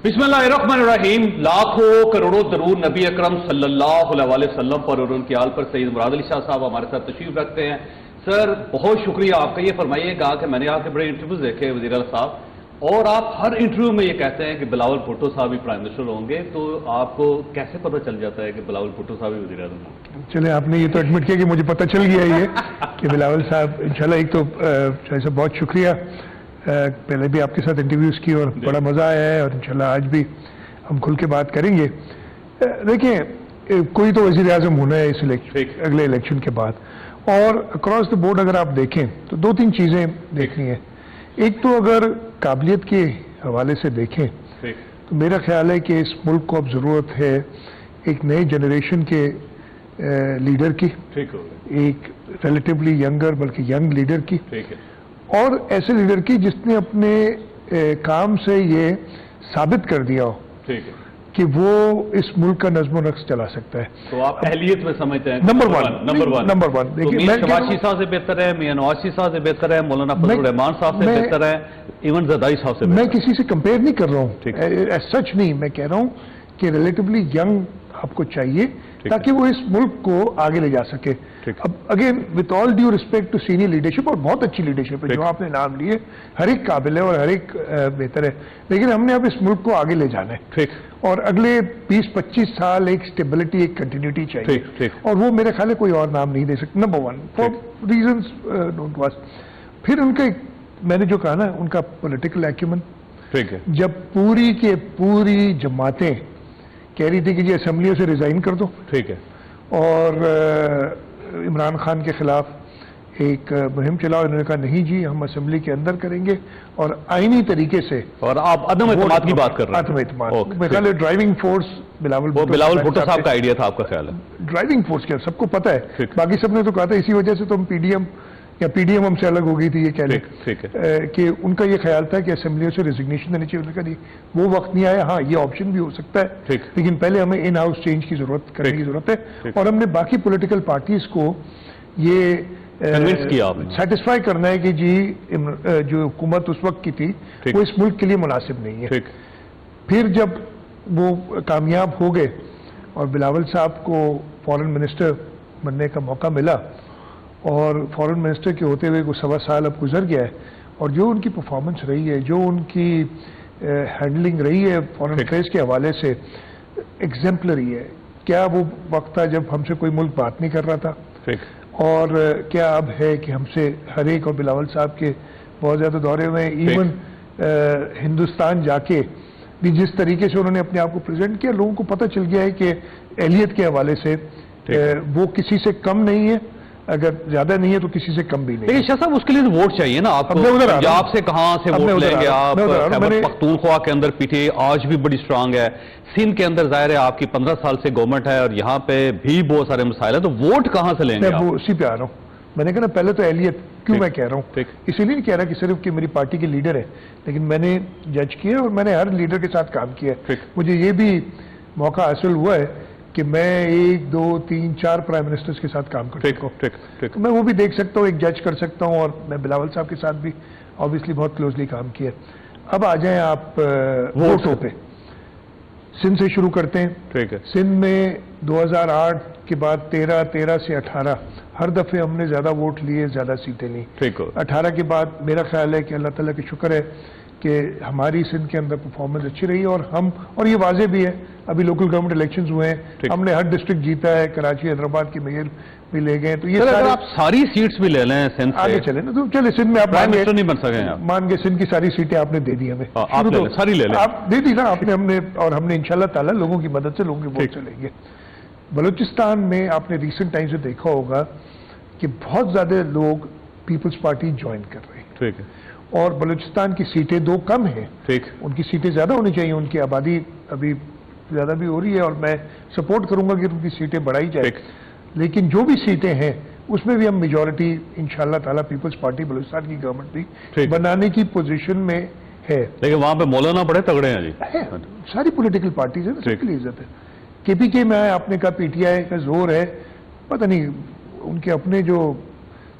बिस्मिल्लाहिर्रहमानिर्रहीम। लाखों करोड़ों दरूद नबी अकरम सल्लल्लाहु अलैहि वसल्लम पर और उनके आल पर। सईद मुराद अली शाह साहब हमारे साथ तशरीफ रखते हैं। सर बहुत शुक्रिया आपका। ये फरमाइएगा कि मैंने आपके बड़े इंटरव्यूज देखे वज़ीर आला साहब, और आप हर इंटरव्यू में ये कहते हैं कि बिलावल भुट्टो साहब ही प्राइम मिनिस्टर होंगे, तो आपको कैसे पता चल जाता है कि बिलावल भुट्टो साहब ही वज़ीर आज़म होंगे? चले, आपने ये तो एडमिट किया कि मुझे पता चल गया ये कि बिलावल साहब इंशाल्लाह। एक तो शाह साहब बहुत शुक्रिया, पहले भी आपके साथ इंटरव्यूज की और बड़ा मजा आया है, और इंशाल्लाह आज भी हम खुल के बात करेंगे। देखिए, कोई तो वज़ीर आज़म होना है इस अगले इलेक्शन के बाद, और अक्रॉस द बोर्ड अगर आप देखें तो दो तीन चीजें देखनी है। एक तो अगर काबिलियत के हवाले से देखें तो मेरा ख्याल है कि इस मुल्क को अब जरूरत है एक नए जनरेशन के लीडर की, एक रिलेटिवली यंगर बल्कि यंग लीडर की, और ऐसे लीडर की जिसने अपने काम से ये साबित कर दिया हो कि वो इस मुल्क का नज़्म नक्श चला सकता है। तो आप अहलियत में समझते हैं नंबर वन। देखिए, शहबाज साहब से बेहतर है, मियां नवाज शरीफ साहब से बेहतर है, मौलाना फजल रहमान साहब से बेहतर है, इवन ज़रदारी साहब से। मैं किसी से कंपेयर नहीं कर रहा हूँ, सच नहीं। मैं कह रहा हूँ कि रिलेटिवली यंग आपको चाहिए ताकि वो इस मुल्क को आगे ले जा सके। अब again with all due respect to senior leadership, और बहुत अच्छी लीडरशिप है जो आपने नाम लिए, हर एक काबिल है और हर एक बेहतर है, लेकिन हमने अब इस मुल्क को आगे ले जाना है और अगले 20-25 साल एक स्टेबिलिटी, एक कंटिन्यूटी चाहिए, और वो मेरे ख्याल है कोई और नाम नहीं दे सकते। Number one for reasons known to us. फिर उनका मैंने जो कहा ना, उनका पॉलिटिकल एक्यूमेंट, जब पूरी के पूरी जमातें कह रही थी कि जी असेंबलियों से रिजाइन कर दो, और इमरान खान के खिलाफ एक मुहिम चलाओ, इन्होंने कहा नहीं जी हम असेंबली के अंदर करेंगे और आईनी तरीके से। और आप अदम एतमाद की बात कर रहे हैं? अदम एतमाद, मेरे ख्याल है ड्राइविंग फोर्स बिलावल भुट्टो साहब का आइडिया था, आपका ख्याल है? ड्राइविंग फोर्स क्या सबको पता है, बाकी सबने तो कहा था इसी वजह से तो हम पीडीएम या पीडीएम हमसे अलग हो गई थी, ये कह लें कि उनका ये ख्याल था कि असेंबलियों से रिजिग्नेशन देनी चाहिए। उन्होंने कहा वो वक्त नहीं आया। हाँ, ये ऑप्शन भी हो सकता है, लेकिन पहले हमें इन हाउस चेंज की जरूरत करने की जरूरत है, और हमने बाकी पॉलिटिकल पार्टीज को ये कन्विंस किया, सेटिस्फाई करना है कि जी जो हुकूमत उस वक्त की थी वो इस मुल्क के लिए मुनासिब नहीं है। फिर जब वो कामयाब हो गए और बिलावल साहब को फॉरेन मिनिस्टर बनने का मौका मिला, और फॉरेन मिनिस्टर के होते हुए 1.25 साल अब गुजर गया है, और जो उनकी परफॉर्मेंस रही है, जो उनकी हैंडलिंग रही है फॉरेन अफेयर्स के हवाले से, एग्जेम्पलरी है। क्या वो वक्त था जब हमसे कोई मुल्क बात नहीं कर रहा था, और क्या अब है कि हमसे हर एक, और बिलावल साहब के बहुत ज़्यादा दौरे में इवन हिंदुस्तान जाके भी जिस तरीके से उन्होंने अपने आप को प्रेजेंट किया, लोगों को पता चल गया है कि एहलियत के हवाले से वो किसी से कम नहीं है, अगर ज्यादा नहीं है तो किसी से कम भी नहीं। लेकिन शाह साहब उसके लिए वोट चाहिए ना आपको। पंजाब से कहां से वोट लेंगे आप? खैबर पख्तूनख्वा के अंदर पीटीआई आज भी बड़ी स्ट्रांग है, सिंध के अंदर जाहिर है आपकी 15 साल से गवर्नमेंट है, और यहाँ पे भी बहुत सारे मसाइल है, तो वोट कहां से लेंगे? मैं उसी पे आ रहा हूँ। मैंने कहा ना पहले तो एहलियत, क्यों मैं कह रहा हूँ, इसीलिए नहीं कह रहा कि सिर्फ कि मेरी पार्टी के लीडर है, लेकिन मैंने जज किया और मैंने हर लीडर के साथ काम किया। मुझे ये भी मौका हासिल हुआ है कि मैं 1, 2, 3, 4 प्राइम मिनिस्टर्स के साथ काम कर सकता हूँ, तो मैं वो भी देख सकता हूँ, एक जज कर सकता हूँ, और मैं बिलावल साहब के साथ भी ऑब्वियसली बहुत क्लोजली काम किया। अब आ जाएं आप वोटों पे। सिंध से शुरू करते हैं। सिंध में 2008 के बाद 13 से 18 हर दफे हमने ज्यादा वोट लिए, ज्यादा सीटें ली। 18 के बाद मेरा ख्याल है कि अल्लाह ताला की शुक्र है कि हमारी सिंध के अंदर परफॉर्मेंस अच्छी रही है, और ये वाजे भी है, अभी लोकल गवर्नमेंट इलेक्शंस हुए हैं, हमने हर डिस्ट्रिक्ट जीता है, कराची हैदराबाद की मेयर भी ले गए। तो ये अगर आप सारी सीट्स भी ले लें सिंध से, आगे चले ना, तो चले सिंध में आप नहीं बन सके, मान के सिंध की सारी सीटें आपने दे दी हमें, सारी ले लें, आप दे दी ना आपने, हमने, और हमने इंशाल्लाह ताला लोगों की मदद से लोगों के वोट चलेंगे। बलूचिस्तान में आपने रिसेंट टाइम से देखा होगा कि बहुत ज्यादा लोग पीपल्स पार्टी ज्वाइन कर रहे हैं, और बलूचिस्तान की सीटें 2 कम हैं, उनकी सीटें ज्यादा होनी चाहिए, उनकी आबादी अभी ज्यादा भी हो रही है, और मैं सपोर्ट करूंगा कि उनकी सीटें बढ़ाई जाए, लेकिन जो भी सीटें हैं उसमें भी हम मेजॉरिटी इंशाल्लाह ताला पीपल्स पार्टी बलूचिस्तान की गवर्नमेंट भी बनाने की पोजीशन में है। लेकिन वहां पे मौलाना बड़े तगड़े हैं जी, सारी पॉलिटिकल पार्टीज है, सबके लिए इज्जत है। केपीके में आपने कहा पीटीआई का जोर है, पता नहीं उनके अपने जो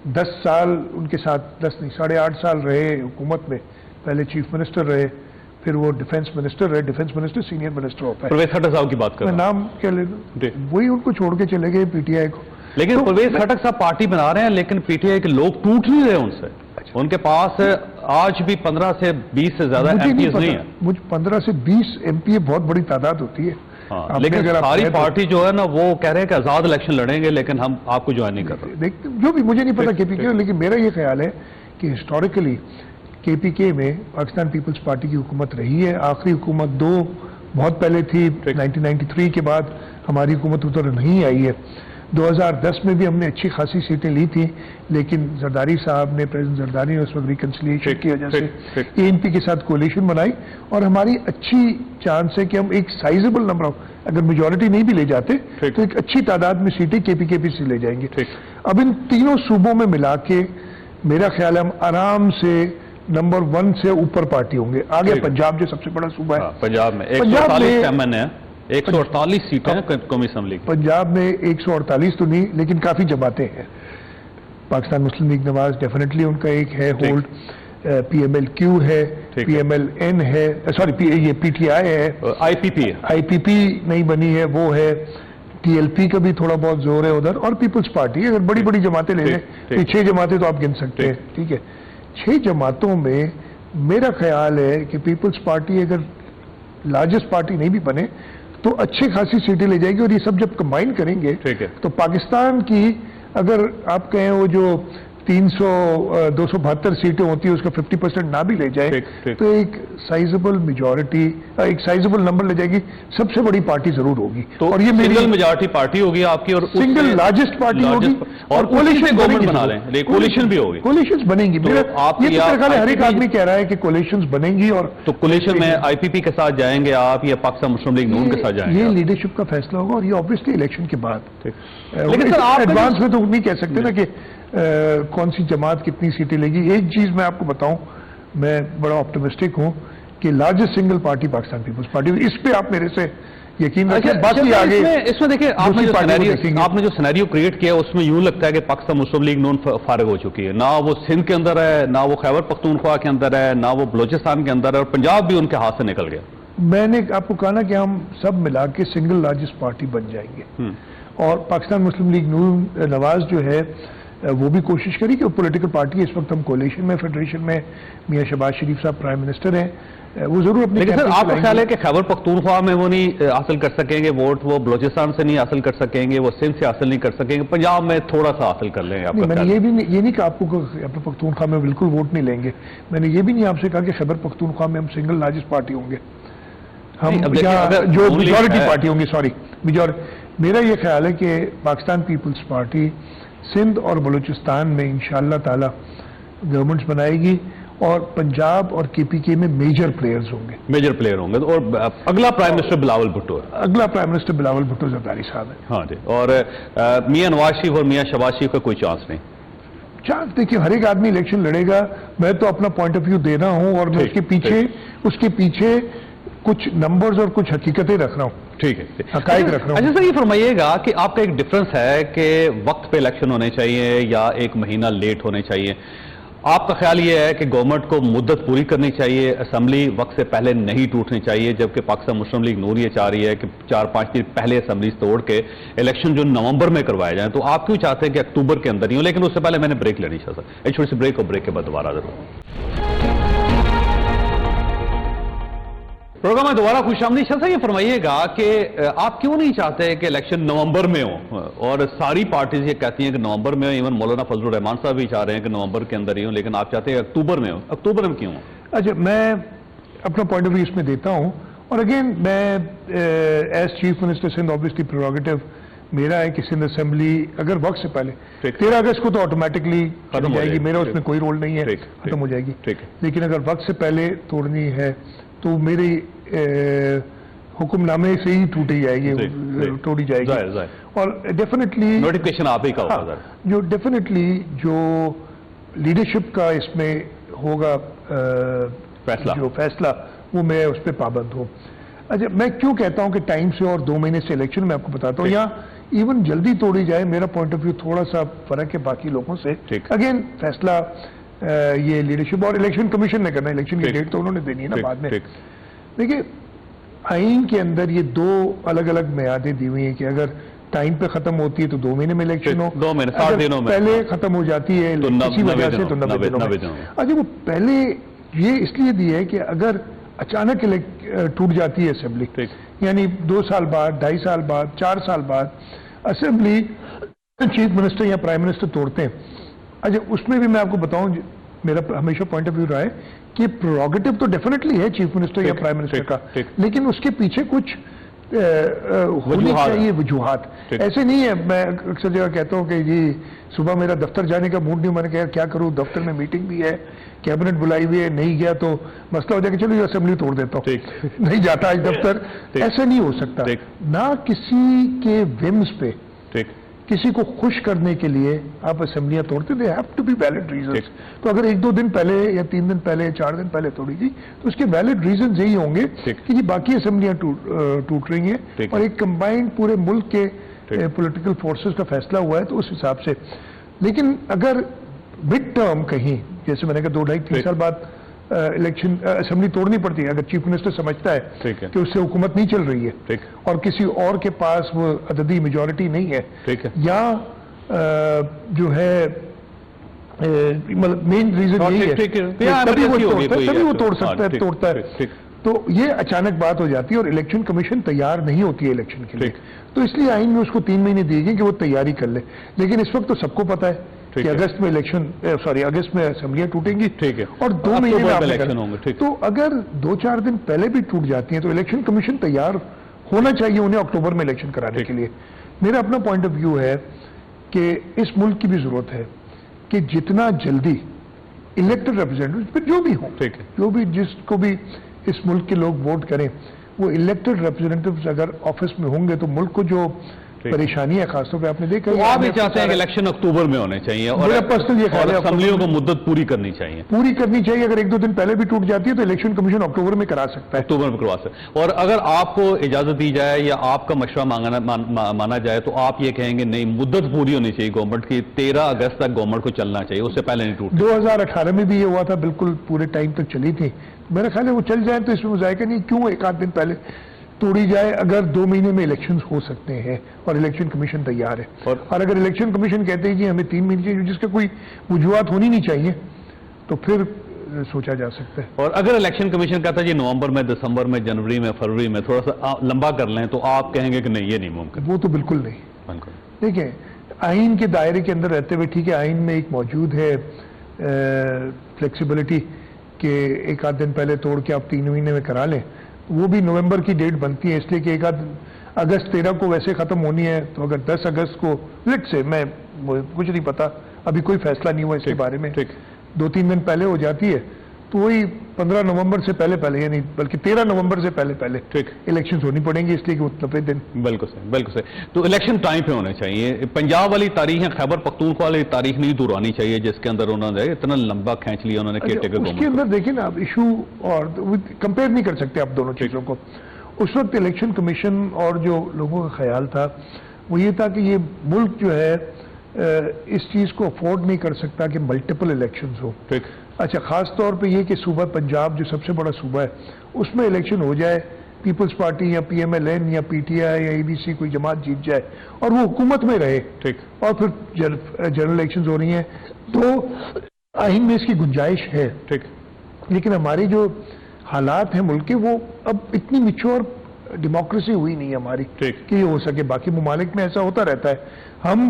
10 साल उनके साथ, 10 नहीं 8.5 साल रहे हुकूमत में, पहले चीफ मिनिस्टर रहे, फिर वो डिफेंस मिनिस्टर है, डिफेंस मिनिस्टर सीनियर मिनिस्टर होता है। परवेज खट्टर साहब की बात कर मैं रहा हूं। नाम क्या ले लूं, वही उनको छोड़ के चले गए पीटीआई को। लेकिन तो परवेज खट्टर साहब पार्टी बना रहे हैं, लेकिन पीटीआई के लोग टूट नहीं रहे उनसे। उनके पास आज भी 15 से 20 से ज्यादा एमपीएस नहीं है। मुझे 15 से 20 एमपीए बहुत बड़ी तादाद होती है। हाँ, लेकिन सारी पार्टी जो है ना वो कह रहे हैं कि आजाद इलेक्शन लड़ेंगे, लेकिन हम आपको ज्वाइन नहीं कर रहे। देखते जो भी, मुझे नहीं पता केपीके, लेकिन मेरा ये ख्याल है कि हिस्टोरिकली केपीके में पाकिस्तान पीपल्स पार्टी की हुकूमत रही है। आखिरी हुकूमत दो बहुत पहले थी, 1993 के बाद हमारी हुकूमत उधर नहीं आई है। 2010 में भी हमने अच्छी खासी सीटें ली थी, लेकिन जरदारी साहब ने, प्रेसिडेंट जरदारी ने उस वक्त रिकंसिलिएशन की वजह से एएनपी के साथ कोलिशन बनाई, और हमारी अच्छी चांस है कि हम एक साइजेबल नंबर ऑफ, अगर मेजॉरिटी नहीं भी ले जाते तो एक अच्छी तादाद में सीटें केपीके से ले जाएंगे। अब इन तीनों सूबों में मिला के मेरा ख्याल है हम आराम से नंबर 1 से ऊपर पार्टी होंगे। आगे पंजाब जो सबसे बड़ा सूबा है, पंजाब में 148 एमएन है, 148 सीटें हैं कौमी असेंबली की। पंजाब में 148 तो नहीं, लेकिन काफी जमातें हैं। पाकिस्तान मुस्लिम लीग नवाज डेफिनेटली उनका एक है होल्ड, पीएमएल-क्यू है, पीएमएल-एन है, सॉरी ये पीटीआई है, आईपीपी नहीं बनी है, वो है, टीएलपी का भी थोड़ा बहुत जोर है उधर, और पीपल्स पार्टी। अगर बड़ी बड़ी जमातें ले लें तो 6 जमातें तो आप गिन सकते हैं, ठीक है। 6 जमातों में मेरा ख्याल है कि पीपल्स पार्टी अगर लार्जेस्ट पार्टी नहीं भी बने तो अच्छी खासी सीटें ले जाएगी, और ये सब जब कंबाइन करेंगे तो पाकिस्तान की, अगर आप कहें वो जो 272 सीटें होती है उसका 50% ना भी ले जाए तो एक साइजेबल मेजॉरिटी, एक साइजेबल नंबर ले जाएगी, सबसे बड़ी पार्टी जरूर होगी। तो और ये सिंगल मेजॉरिटी पार्टी होगी आपकी, और सिंगल लार्जेस्ट पार्टी होगी, और कोलिशन गवर्नमेंट बना रहे हैं, कोलिशन भी होगी, कोलिशन बनेंगी। आप ये तो हर एक आदमी कह रहा है कि कोलिशन बनेंगी, और तो कोलिशन में आईपीपी के साथ जाएंगे आप या पाकिस्तान मुस्लिम लीग नून के साथ जाएंगे? ये लीडरशिप का फैसला होगा, और ये ऑब्वियसली इलेक्शन के बाद। लेकिन सर आप एडवांस में तो नहीं कह सकते ना कि कौन सी जमात कितनी सीटें लेगी। एक चीज मैं आपको बताऊं, मैं बड़ा ऑप्टिमिस्टिक हूं कि largest single party Pakistan Peoples Party, इस पे आप मेरे से यकीन रखें। बाकी आगे इसमें देखिए आपने जो सिनेरियो क्रिएट किया उसमें यूं लगता है कि पाकिस्तान मुस्लिम लीग नून फारिग हो चुकी है, ना वो सिंध के अंदर है, ना वो खैबर पख्तूनख्वा के अंदर है, ना वो बलोचिस्तान के अंदर है, और पंजाब भी उनके हाथ से निकल गया। मैंने आपको कहा ना कि हम सब मिला के सिंगल लार्जेस्ट पार्टी बन जाएंगे, और पाकिस्तान मुस्लिम लीग नून नवाज जो है वो भी कोशिश करी कि वो पॉलिटिकल पार्टी है। इस वक्त हम कोलिशन में, फेडरेशन में, मियां शहबाज शरीफ साहब प्राइम मिनिस्टर हैं, वो जरूर अपने। लेकिन सर आपका ख्याल है कि खैबर पख्तूनख्वा में वो नहीं हासिल कर सकेंगे वोट, वो बलोचिस्तान से नहीं हासिल कर सकेंगे, वो सिंध से हासिल नहीं कर सकेंगे, पंजाब में थोड़ा सा हासिल कर लेंगे? आपका मैंने ये नहीं कहा आपको खैबर पख्तूनख्वा में बिल्कुल वोट नहीं लेंगे। मैंने ये भी नहीं आपसे कहा कि खैबर पख्तूनख्वा में हम सिंगल लार्जेस्ट पार्टी होंगे, हम जो मेजॉरिटी पार्टी होंगी, सॉरी मेजॉरिटी। मेरा ये ख्याल है कि पाकिस्तान पीपल्स पार्टी सिंध और बलूचिस्तान में इंशाअल्लाह ताला गवर्नमेंट्स बनाएगी, और पंजाब और केपीके में मेजर प्लेयर होंगे। और अगला प्राइम मिनिस्टर बिलावल भुट्टो है। अगला प्राइम मिनिस्टर बिलावल भुट्टो जरदारी साहब है। हाँ जी, और मियां नवाज शरीफ और मियां शहबाज शरीफ का कोई चांस नहीं? चांस देखिए, हर एक आदमी इलेक्शन लड़ेगा, मैं तो अपना पॉइंट ऑफ व्यू दे रहा हूं, और मैं उसके पीछे कुछ नंबर्स और कुछ हकीकतें रख रहा हूं। ठीक है, हकायक रख रहा हूं। अच्छा सर, ये फरमाइएगा कि आपका एक डिफरेंस है कि वक्त पे इलेक्शन होने चाहिए या एक महीना लेट होने चाहिए। आपका ख्याल ये है कि गवर्नमेंट को मुद्दत पूरी करनी चाहिए, असेंबली वक्त से पहले नहीं टूटनी चाहिए, जबकि पाकिस्तान मुस्लिम लीग नून ये चाह रही है कि 4-5 दिन पहले असेंबली तोड़ के इलेक्शन जो नवंबर में करवाए जाए। तो आप क्यों चाहते हैं कि अक्टूबर के अंदर ही हो? लेकिन उससे पहले मैंने ब्रेक लेनी चाहिए सर, एक छोटी सी ब्रेक, और ब्रेक के बाद दोबारा जरूर प्रोग्राम में दोबारा खुशामदीद। सर ये फरमाइएगा कि आप क्यों नहीं चाहते कि इलेक्शन नवंबर में हो, और सारी पार्टीज ये कहती हैं कि नवंबर में हो, इवन मौलाना फजलुर रहमान साहब भी चाह रहे हैं कि नवंबर के अंदर ही हो, लेकिन आप चाहते हैं अक्टूबर में हो। अक्टूबर में क्यों? अच्छा, मैं अपना पॉइंट ऑफ व्यू इसमें देता हूं, और अगेन मैं as chief minister Sindh obviously prerogative मेरा है कि सिंध असेंबली अगर वक्त से पहले 13 अगस्त को तो ऑटोमेटिकली खत्म हो जाएगी, मेरा उसमें कोई रोल नहीं है, खत्म हो जाएगी। लेकिन अगर वक्त से पहले तोड़नी है तो मेरे हुक्मनामे से ही टूटी जाएगी, तोड़ी जाएगी, और डेफिनेटली नोटिफिकेशन आप ही का होगा। जो डेफिनेटली जो लीडरशिप का इसमें होगा फैसला वो मैं उस पर पाबंद हूँ। अच्छा, मैं क्यों कहता हूँ कि टाइम से और 2 महीने से इलेक्शन, में आपको बताता हूँ, यहाँ इवन जल्दी तोड़ी जाए, मेरा पॉइंट ऑफ व्यू थोड़ा सा फर्क है बाकी लोगों से। अगेन फैसला ये लीडरशिप और इलेक्शन कमीशन ने करना है, इलेक्शन की डेट तो उन्होंने देनी है ना बाद में। देखिए, आइन के अंदर ये 2 अलग अलग मियादें दी हुई हैं कि अगर टाइम पे खत्म होती है तो 2 महीने में इलेक्शन हो, 2 महीने 60 दिनों में पहले खत्म हो जाती है तो किसी वजह से तो 90 दिनों में। अच्छा, वो पहले ये इसलिए दी है कि अगर अचानक टूट जाती है असेंबली, यानी 2 साल बाद, 2.5 साल बाद, 4 साल बाद असेंबली चीफ मिनिस्टर या प्राइम मिनिस्टर तोड़ते हैं। अच्छा, उसमें भी मैं आपको बताऊं, मेरा हमेशा पॉइंट ऑफ व्यू रहा है कि प्रोरोगेटिव तो डेफिनेटली है चीफ मिनिस्टर या प्राइम मिनिस्टर का, लेकिन उसके पीछे कुछ होनी चाहिए वजूहात। ऐसे नहीं है, मैं अक्सर जगह कहता हूँ कि जी सुबह मेरा दफ्तर जाने का मूड नहीं, मैंने कहा क्या करूँ, दफ्तर में मीटिंग भी है, कैबिनेट बुलाई हुई है, नहीं गया तो मसला हो जाएगा, चलो ये असेंबली तोड़ देता हूँ, नहीं जाता आज दफ्तर। ऐसा नहीं हो सकता ना, किसी के विम्स पे, किसी को खुश करने के लिए आप असेंबलियां तोड़ते, they have to be valid reasons. तो अगर 1-2 दिन पहले या 3 दिन पहले, 4 दिन पहले तोड़ेगी तो उसके वैलिड रीजंस यही होंगे कि ये बाकी असेंबलियां टूट रही हैं और एक कंबाइंड पूरे मुल्क के पॉलिटिकल फोर्सेस का फैसला हुआ है, तो उस हिसाब से। लेकिन अगर मिड टर्म कहीं, जैसे मैंने कहा 2, 2.5, 3 साल बाद इलेक्शन असेंबली तोड़नी पड़ती है, अगर चीफ मिनिस्टर समझता है कि उससे हुकूमत नहीं चल रही है और किसी और के पास वो अददी मेजॉरिटी नहीं है, या जो है मतलब मेन रीजन यही है, तभी वो तोड़ सकता है, तोड़ता है। तो ये अचानक बात हो जाती है और इलेक्शन कमीशन तैयार नहीं होती है इलेक्शन के लिए, तो इसलिए आइन में उसको 3 महीने दिए गए कि वो तैयारी कर ले। लेकिन इस वक्त तो सबको पता है कि अगस्त में अगस्त में असेंबलियां टूटेंगी और 2 महीने में इलेक्शन होंगे। तो अगर 2-4 दिन पहले भी टूट जाती हैं तो इलेक्शन कमीशन तैयार होना चाहिए उन्हें अक्टूबर में इलेक्शन कराने के लिए। मेरा अपना पॉइंट ऑफ व्यू है कि इस मुल्क की भी जरूरत है कि जितना जल्दी इलेक्टेड रिप्रेजेंटेटिव जो भी हों, जो भी जिसको भी इस मुल्क के लोग वोट करें, वो इलेक्टेड रिप्रेजेंटेटिव्स अगर ऑफिस में होंगे तो मुल्क को जो परेशानी है, खासतौर पे आपने देखा, तो आप भी चाहते हैं कि इलेक्शन अक्टूबर में होने चाहिए और पर्सनल ये ख्याल है असेंबलियों को मुद्दत पूरी करनी चाहिए, अगर 1-2 दिन पहले भी टूट जाती है तो इलेक्शन कमीशन अक्टूबर में करा सकता है, अक्टूबर में करवा सकता है। और अगर आपको इजाजत दी जाए या आपका मशवरा माना जाए तो आप ये कहेंगे नहीं, मुद्दत पूरी होनी चाहिए गवर्नमेंट की, 13 अगस्त तक गवर्नमेंट को चलना चाहिए, उससे पहले नहीं टूट। 2018 में भी ये हुआ था, बिल्कुल पूरे टाइम तक चली थी। मेरा ख्याल है वो चल जाए तो इसमें मुजायका नहीं, क्यों 1-8 दिन पहले तोड़ी जाए, अगर 2 महीने में इलेक्शंस हो सकते हैं और इलेक्शन कमीशन तैयार है। और अगर इलेक्शन कमीशन कहते हैं कि हमें 3 महीने चाहिए, जिसका कोई वजूहत होनी नहीं चाहिए, तो फिर सोचा जा सकता है। और अगर इलेक्शन कमीशन कहता है जी नवंबर में, दिसंबर में, जनवरी में, फरवरी में थोड़ा सा लंबा कर लें, तो आप कहेंगे कि नहीं, ये नहीं मुमकिन? वो तो बिल्कुल नहीं। देखिए, आइन के दायरे के अंदर रहते हुए, ठीक है, आइन में एक मौजूद है फ्लेक्सिबिलिटी कि 1-8 दिन पहले तोड़ के आप 3 महीने में करा लें, वो भी नवंबर की डेट बनती है, इसलिए कि 1 अगस्त 13 को वैसे खत्म होनी है, तो अगर 10 अगस्त को लेट से, मैं कुछ नहीं पता, अभी कोई फैसला नहीं हुआ इसके बारे में, 2-3 दिन पहले हो जाती है, तो वही 15 नवंबर से पहले यानी बल्कि 13 नवंबर से पहले इलेक्शन होनी पड़ेंगी, इसलिए कि वो 90 दिन। बिल्कुल सही, बिल्कुल सही। तो इलेक्शन टाइम पे होने चाहिए। पंजाब वाली तारीख है, खैबर पख्तूनख्वा वाली तारीख नहीं दोहरानी चाहिए जिसके अंदर उन्होंने इतना लंबा खींच लिया उन्होंने केयरटेकर उसके अंदर देखिए ना, आप इशू और कंपेयर नहीं कर सकते आप दोनों चीजों को। उस वक्त इलेक्शन कमीशन और जो लोगों का ख्याल था वो ये था कि ये मुल्क जो है इस चीज को अफोर्ड नहीं कर सकता कि मल्टीपल इलेक्शंस हो। अच्छा, खास तौर पे ये कि सूबा पंजाब जो सबसे बड़ा सूबा है उसमें इलेक्शन हो जाए, पीपल्स पार्टी या PMLN या PTI या ABC कोई जमात जीत जाए और वो हुकूमत में रहे, और फिर जनरल इलेक्शंस हो रही हैं, तो आइन में इसकी गुंजाइश है। लेकिन हमारी जो हालात हैं मुल्क के, वो अब इतनी मिच्योर डेमोक्रेसी हुई नहीं है हमारी कि ये हो सके। बाकी मुमालिक में ऐसा होता रहता है, हम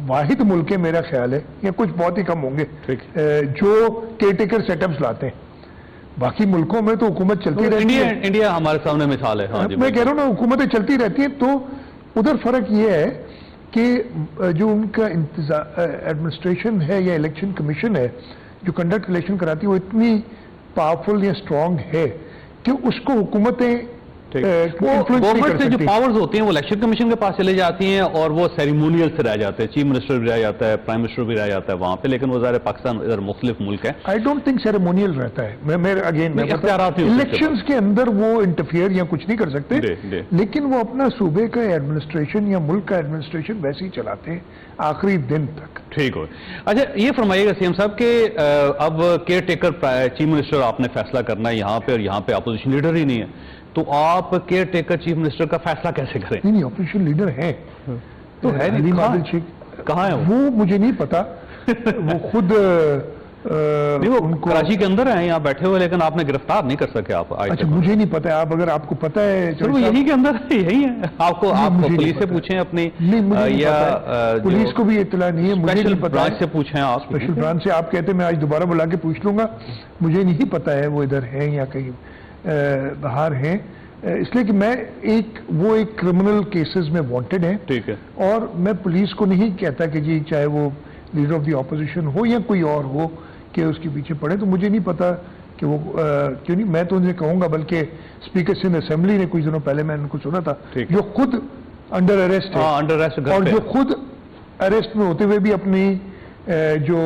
वाहिद मुल्क है मेरा ख्याल है, या कुछ बहुत ही कम होंगे जो केयरटेकर सेटअप्स लाते हैं। बाकी मुल्कों में तो हुकूमत चलती रहती है। इंडिया हमारे सामने मिसाल है। हाँ जी, मैं कह रहा हूँ ना, हुकूमतें चलती रहती हैं, तो उधर फर्क ये है कि जो उनका एडमिनिस्ट्रेशन है या इलेक्शन कमीशन है जो कंडक्ट इलेक्शन कराती है, वो इतनी पावरफुल या स्ट्रांग है कि उसको हुकूमतें गवर्नमेंट से जो पावर्स होती हैं वो इलेक्शन कमीशन के पास चले जाती हैं और वो सेरेमोनियल से रह जाते हैं, चीफ मिनिस्टर भी रह जाता है, प्राइम मिनिस्टर भी रह जाता है वहां पे, लेकिन वो ज़ाहिर पाकिस्तान इधर मुख्तलिफ मुल्क है। आई डोंट थिंक सेरेमोनियल रहता है। मैं अगेन इख्तियारात इलेक्शंस के अंदर वो इंटरफियर या कुछ नहीं कर सकते, लेकिन वो अपना सूबे का एडमिनिस्ट्रेशन या मुल्क का एडमिनिस्ट्रेशन वैसे ही चलाते हैं आखिरी दिन तक। ठीक हो। अच्छा ये फरमाइएगा सीएम साहब कि अब केयर टेकर चीफ मिनिस्टर आपने फैसला करना है यहाँ पे, और यहाँ पे अपोजिशन लीडर ही नहीं है, तो आप केयर टेकर चीफ मिनिस्टर का फैसला कैसे करें? नहीं, अपोजिशन लीडर है तो है नहीं, कहाँ है वो मुझे नहीं पता। वो खुद नहीं, वो कराची के अंदर है यहाँ बैठे हुए, लेकिन आपने गिरफ्तार नहीं कर सके आप। अच्छा मुझे नहीं पता है, आप अगर आपको पता है सर वो यही के अंदर है, यही है। आपको पुलिस से पूछें अपनी, या पुलिस को भी इत्तला नहीं है, मुझे नहीं पता। ब्रांच से पूछें आप, स्पेशल ब्रांच से आप कहते हैं, मैं आज दोबारा बुला के पूछ लूंगा, मुझे नहीं पता है वो इधर है या कहीं बाहर है, इसलिए कि मैं वो एक क्रिमिनल केसेस में वांटेड है। ठीक है। और मैं पुलिस को नहीं कहता कि जी चाहे वो लीडर ऑफ द ऑपोजिशन हो या कोई और हो कि उसके पीछे पड़े, तो मुझे नहीं पता कि वो क्यों नहीं, मैं तो उन्हें कहूंगा, बल्कि स्पीकर सिंध असेंबली ने कुछ दिनों पहले मैंने उनको सुना था, जो खुद अंडर अरेस्ट है, अंडर अरेस्ट, और जो खुद अरेस्ट में होते हुए भी अपनी जो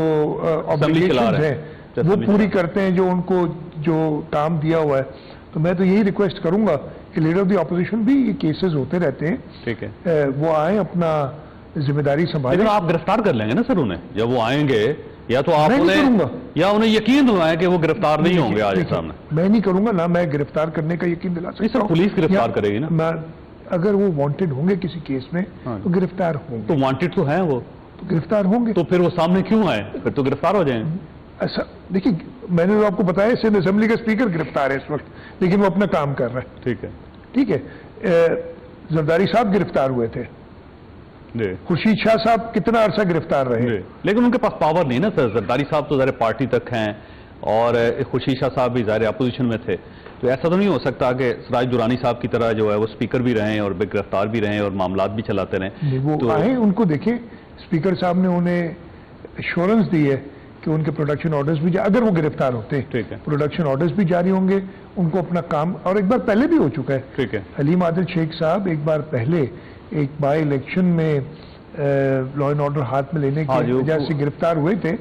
ऑब्लिगेशंस है वो पूरी करते हैं, जो उनको जो काम दिया हुआ है। तो मैं तो यही रिक्वेस्ट करूंगा कि लीडर ऑफ द ऑपोजिशन भी ये केसेस होते रहते हैं, ठीक है, वो आए अपना जिम्मेदारी संभालें। आप गिरफ्तार कर लेंगे ना सर उन्हें जब वो आएंगे, या तो आप उन्हें, या उन्हें यकीन दिलाएं कि वो गिरफ्तार नहीं होंगे आज सामने? मैं नहीं करूंगा ना, मैं गिरफ्तार करने का यकीन दिला सकता हूं। पुलिस गिरफ्तार करेगी ना। मैं अगर वो वांटेड होंगे किसी केस में तो गिरफ्तार होंगे। तो वांटेड तो है वो, तो गिरफ्तार होंगे। तो फिर वो सामने क्यों आए? फिर तो गिरफ्तार हो जाएंगे। ऐसा देखिए, मैंने तो आपको बताया सिंध असेंबली का स्पीकर गिरफ्तार है इस वक्त, लेकिन वो अपना काम कर रहा है। ठीक है, ठीक है। जरदारी साहब गिरफ्तार हुए थे, खुर्शीद शाह साहब कितना अरसा गिरफ्तार रहे, लेकिन उनके पास पावर नहीं ना सर। जरदारी साहब तो ज़ाहिर पार्टी तक हैं, और खुर्शीद शाह साहब भी ज़ाहिर अपोजिशन में थे, तो ऐसा तो नहीं हो सकता कि सिराज दुरानी साहब की तरह जो है वो स्पीकर भी रहे और गिरफ्तार भी रहे और मामलात भी चलाते रहे। वो तो आए, उनको देखें, स्पीकर साहब ने उन्हें एश्योरेंस दी है कि उनके प्रोडक्शन ऑर्डर्स भी, अगर वो गिरफ्तार होते हैं, प्रोडक्शन ऑर्डर्स भी जारी होंगे, उनको अपना काम, और एक बार पहले भी हो चुका है। ठीक है। हलीम आदिल शेख साहब एक बार पहले एक बाई इलेक्शन में लॉ एंड ऑर्डर हाथ में लेने की वजह से गिरफ्तार हुए थे।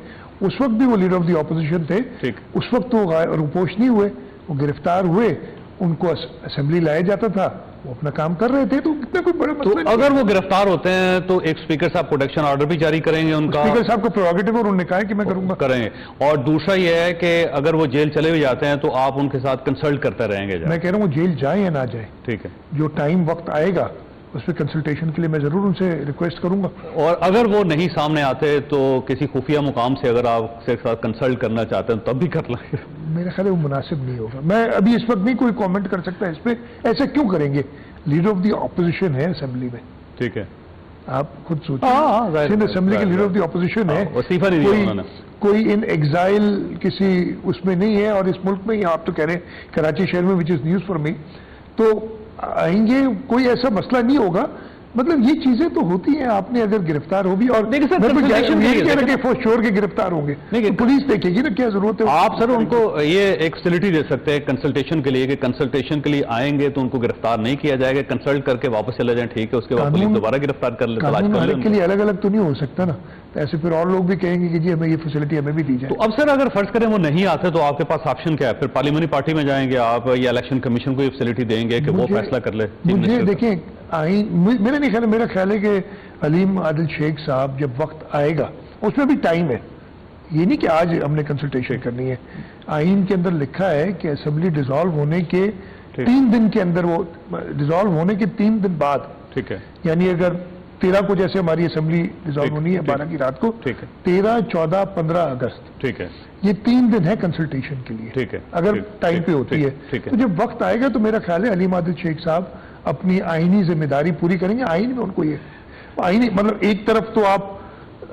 उस वक्त भी वो लीडर ऑफ द ऑपोजिशन थे, उस वक्त वो रुपोश नहीं हुए, वो गिरफ्तार हुए, उनको असेंबली लाया जाता था, वो अपना काम कर रहे थे, तो कितना कोई बड़ा मसला नहीं। अगर वो गिरफ्तार होते हैं तो एक स्पीकर साहब प्रोटेक्शन ऑर्डर भी जारी करेंगे उनका, स्पीकर साहब को प्रोरोगेटिव, और उन्होंने कहा है कि मैं करूंगा, करेंगे। और दूसरा ये है कि अगर वो जेल चले भी जाते हैं तो आप उनके साथ कंसल्ट करते रहेंगे। मैं कह रहा हूँ वो जेल जाए या ना जाए, ठीक है, जो टाइम वक्त आएगा उस पर कंसल्टेशन के लिए मैं जरूर उनसे रिक्वेस्ट करूंगा। और अगर वो नहीं सामने आते तो किसी खुफिया मुकाम से अगर आप से साथ कंसल्ट करना चाहते हैं तब भी कर लेंगे। मेरा ख्याल है वो मुनासिब नहीं होगा, मैं अभी इस वक्त नहीं कोई कमेंट कर सकता इस पे। ऐसा क्यों करेंगे? लीडर ऑफ द ऑपोजिशन है असेंबली में, ठीक है, आप खुद सोचिए, सिंध असेंबली के लीडर ऑफ द ऑपोजिशन है, कोई इन एग्जाइल किसी उसमें नहीं है, और इस मुल्क में आप तो कह रहे हैं कराची शहर में, which is news for me, तो आएंगे, कोई ऐसा मसला नहीं होगा। मतलब ये चीजें तो होती हैं, आपने अगर गिरफ्तार हो भी, और मैं तो श्योर के गिरफ्तार होंगे, तो पुलिस देखेगी ना क्या जरूरत है। आप सर उनको ये एक फैसिलिटी दे सकते हैं कंसल्टेशन के लिए, कि कंसल्टेशन के लिए आएंगे तो उनको गिरफ्तार नहीं किया जाएगा, कंसल्ट करके वापस चले जाएं, ठीक है, उसके बाद पुलिस दोबारा गिरफ्तार कर ले। के लिए अलग अलग तो नहीं हो सकता ना, ऐसे फिर और लोग भी कहेंगे कि जी हमें ये फैसिलिटी हमें भी दी जाए। तो अब सर अगर फर्ज करें वो नहीं आते तो आपके पास ऑप्शन क्या है? फिर पार्लियामेंट्री पार्टी में जाएंगे आप, या इलेक्शन कमीशन को ये फैसिलिटी देंगे कि वो फैसला कर ले? मुझे देखिए, मेरा नहीं ख्याल, मेरा ख्याल है कि हलीम आदिल शेख साहब जब वक्त आएगा, उसमें भी टाइम है, ये नहीं कि आज हमने कंसल्टेशन करनी है। आइन के अंदर लिखा है कि असेंबली डिसॉल्व होने के 3 दिन के अंदर, वो डिसॉल्व होने के 3 दिन बाद, ठीक है, यानी अगर 13 को जैसे हमारी असेंबली डिसॉल्व होनी है 12 की रात को, ठीक है, 13, 14, 15 अगस्त, ठीक है, ये 3 दिन है कंसल्टेशन के लिए, ठीक है, अगर टाइम पे होती है। तो जब वक्त आएगा तो मेरा ख्याल है हलीम आदिल शेख साहब अपनी आईनी जिम्मेदारी पूरी करेंगे। आइन में उनको ये आईनी, मतलब एक तरफ तो आप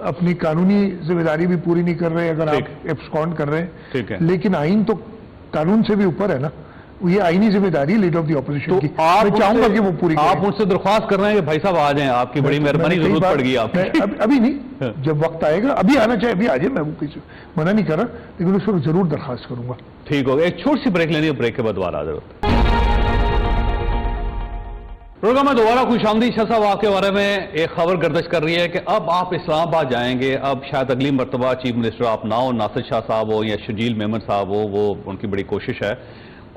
अपनी कानूनी जिम्मेदारी भी पूरी नहीं कर रहे अगर आप एब्सकॉन्ड कर रहे हैं, ठीक है, लेकिन आइन तो कानून से भी ऊपर है ना, ये आईनी जिम्मेदारी लीडर ऑफ द ऑपोजिशन की, मैं चाहूंगा कि वो पूरी करें। आप मुझसे दरख्वास्त कर रहे हैं कि भाई साहब आ जाएं, आपकी बड़ी मेहरबानी, जरूरत पड़ गई आपकी। अभी नहीं, जब वक्त आएगा, अभी आना चाहिए, अभी आ जाए, मैं वो किसी मना नहीं कर रहा, लेकिन उस वक्त जरूर दरख्वास्त करूंगा। ठीक होगा, एक छोटी सी ब्रेक लेनी है, ब्रेक के बाद दोबारा आ जाओ। प्रोग्राम में दोबारा खुशामदी शाह साहब आपके बारे में एक खबर गर्दिश कर रही है कि अब आप इस्लामाबाद जाएंगे, अब शायद अगली मरतबा चीफ मिनिस्टर आप ना हो, नासिर शाह साहब हो या शर्जील मेमन साहब हो, वो उनकी बड़ी कोशिश है,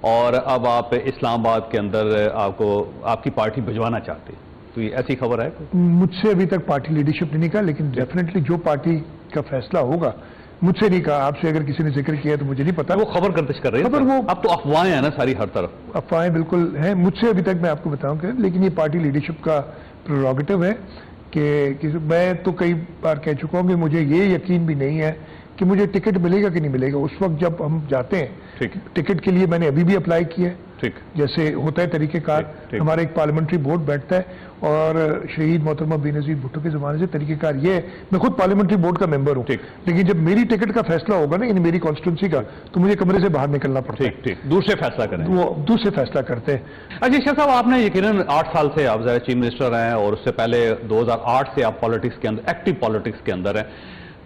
और अब आप इस्लामाबाद के अंदर आपकी पार्टी भिजवाना चाहती है, तो ये ऐसी खबर है? मुझसे अभी तक पार्टी लीडरशिप नहीं कहा, लेकिन डेफिनेटली जो पार्टी का फैसला होगा, मुझसे नहीं कहा, आपसे अगर किसी ने जिक्र किया तो मुझे नहीं पता। वो खबर गर्दिश कर रही है, खबर वो अब तो अफवाहें हैं ना सारी, हर तरफ अफवाहें बिल्कुल हैं। मुझसे अभी तक मैं आपको बताऊंगा, लेकिन ये पार्टी लीडरशिप का प्रेरोगेटिव है कि मैं तो कई बार कह चुका हूं कि मुझे ये यकीन भी नहीं है कि मुझे टिकट मिलेगा कि नहीं मिलेगा। उस वक्त जब हम जाते हैं टिकट के लिए, मैंने अभी भी अप्लाई किया है, ठीक, जैसे होता है तरीकेकार, हमारा एक पार्लियामेंट्री बोर्ड बैठता है और शहीद मोहतरमा बेनजीर भुट्टो के जमाने से तरीकेकार ये है, मैं खुद पार्लियामेंट्री बोर्ड का मेंबर हूं, लेकिन जब मेरी टिकट का फैसला होगा ना, यानी मेरी कॉन्स्टिट्यूंसी का, तो मुझे कमरे से बाहर निकलना पड़ता है। ठीक, दूसरे फैसला करें, वो दूसरे फैसला करते हैं। अजय शाह साहब, आपने यकीनन 8 साल से आप चीफ मिनिस्टर हैं और उससे पहले 2008 से आप पॉलिटिक्स के अंदर, एक्टिव पॉलिटिक्स के अंदर हैं,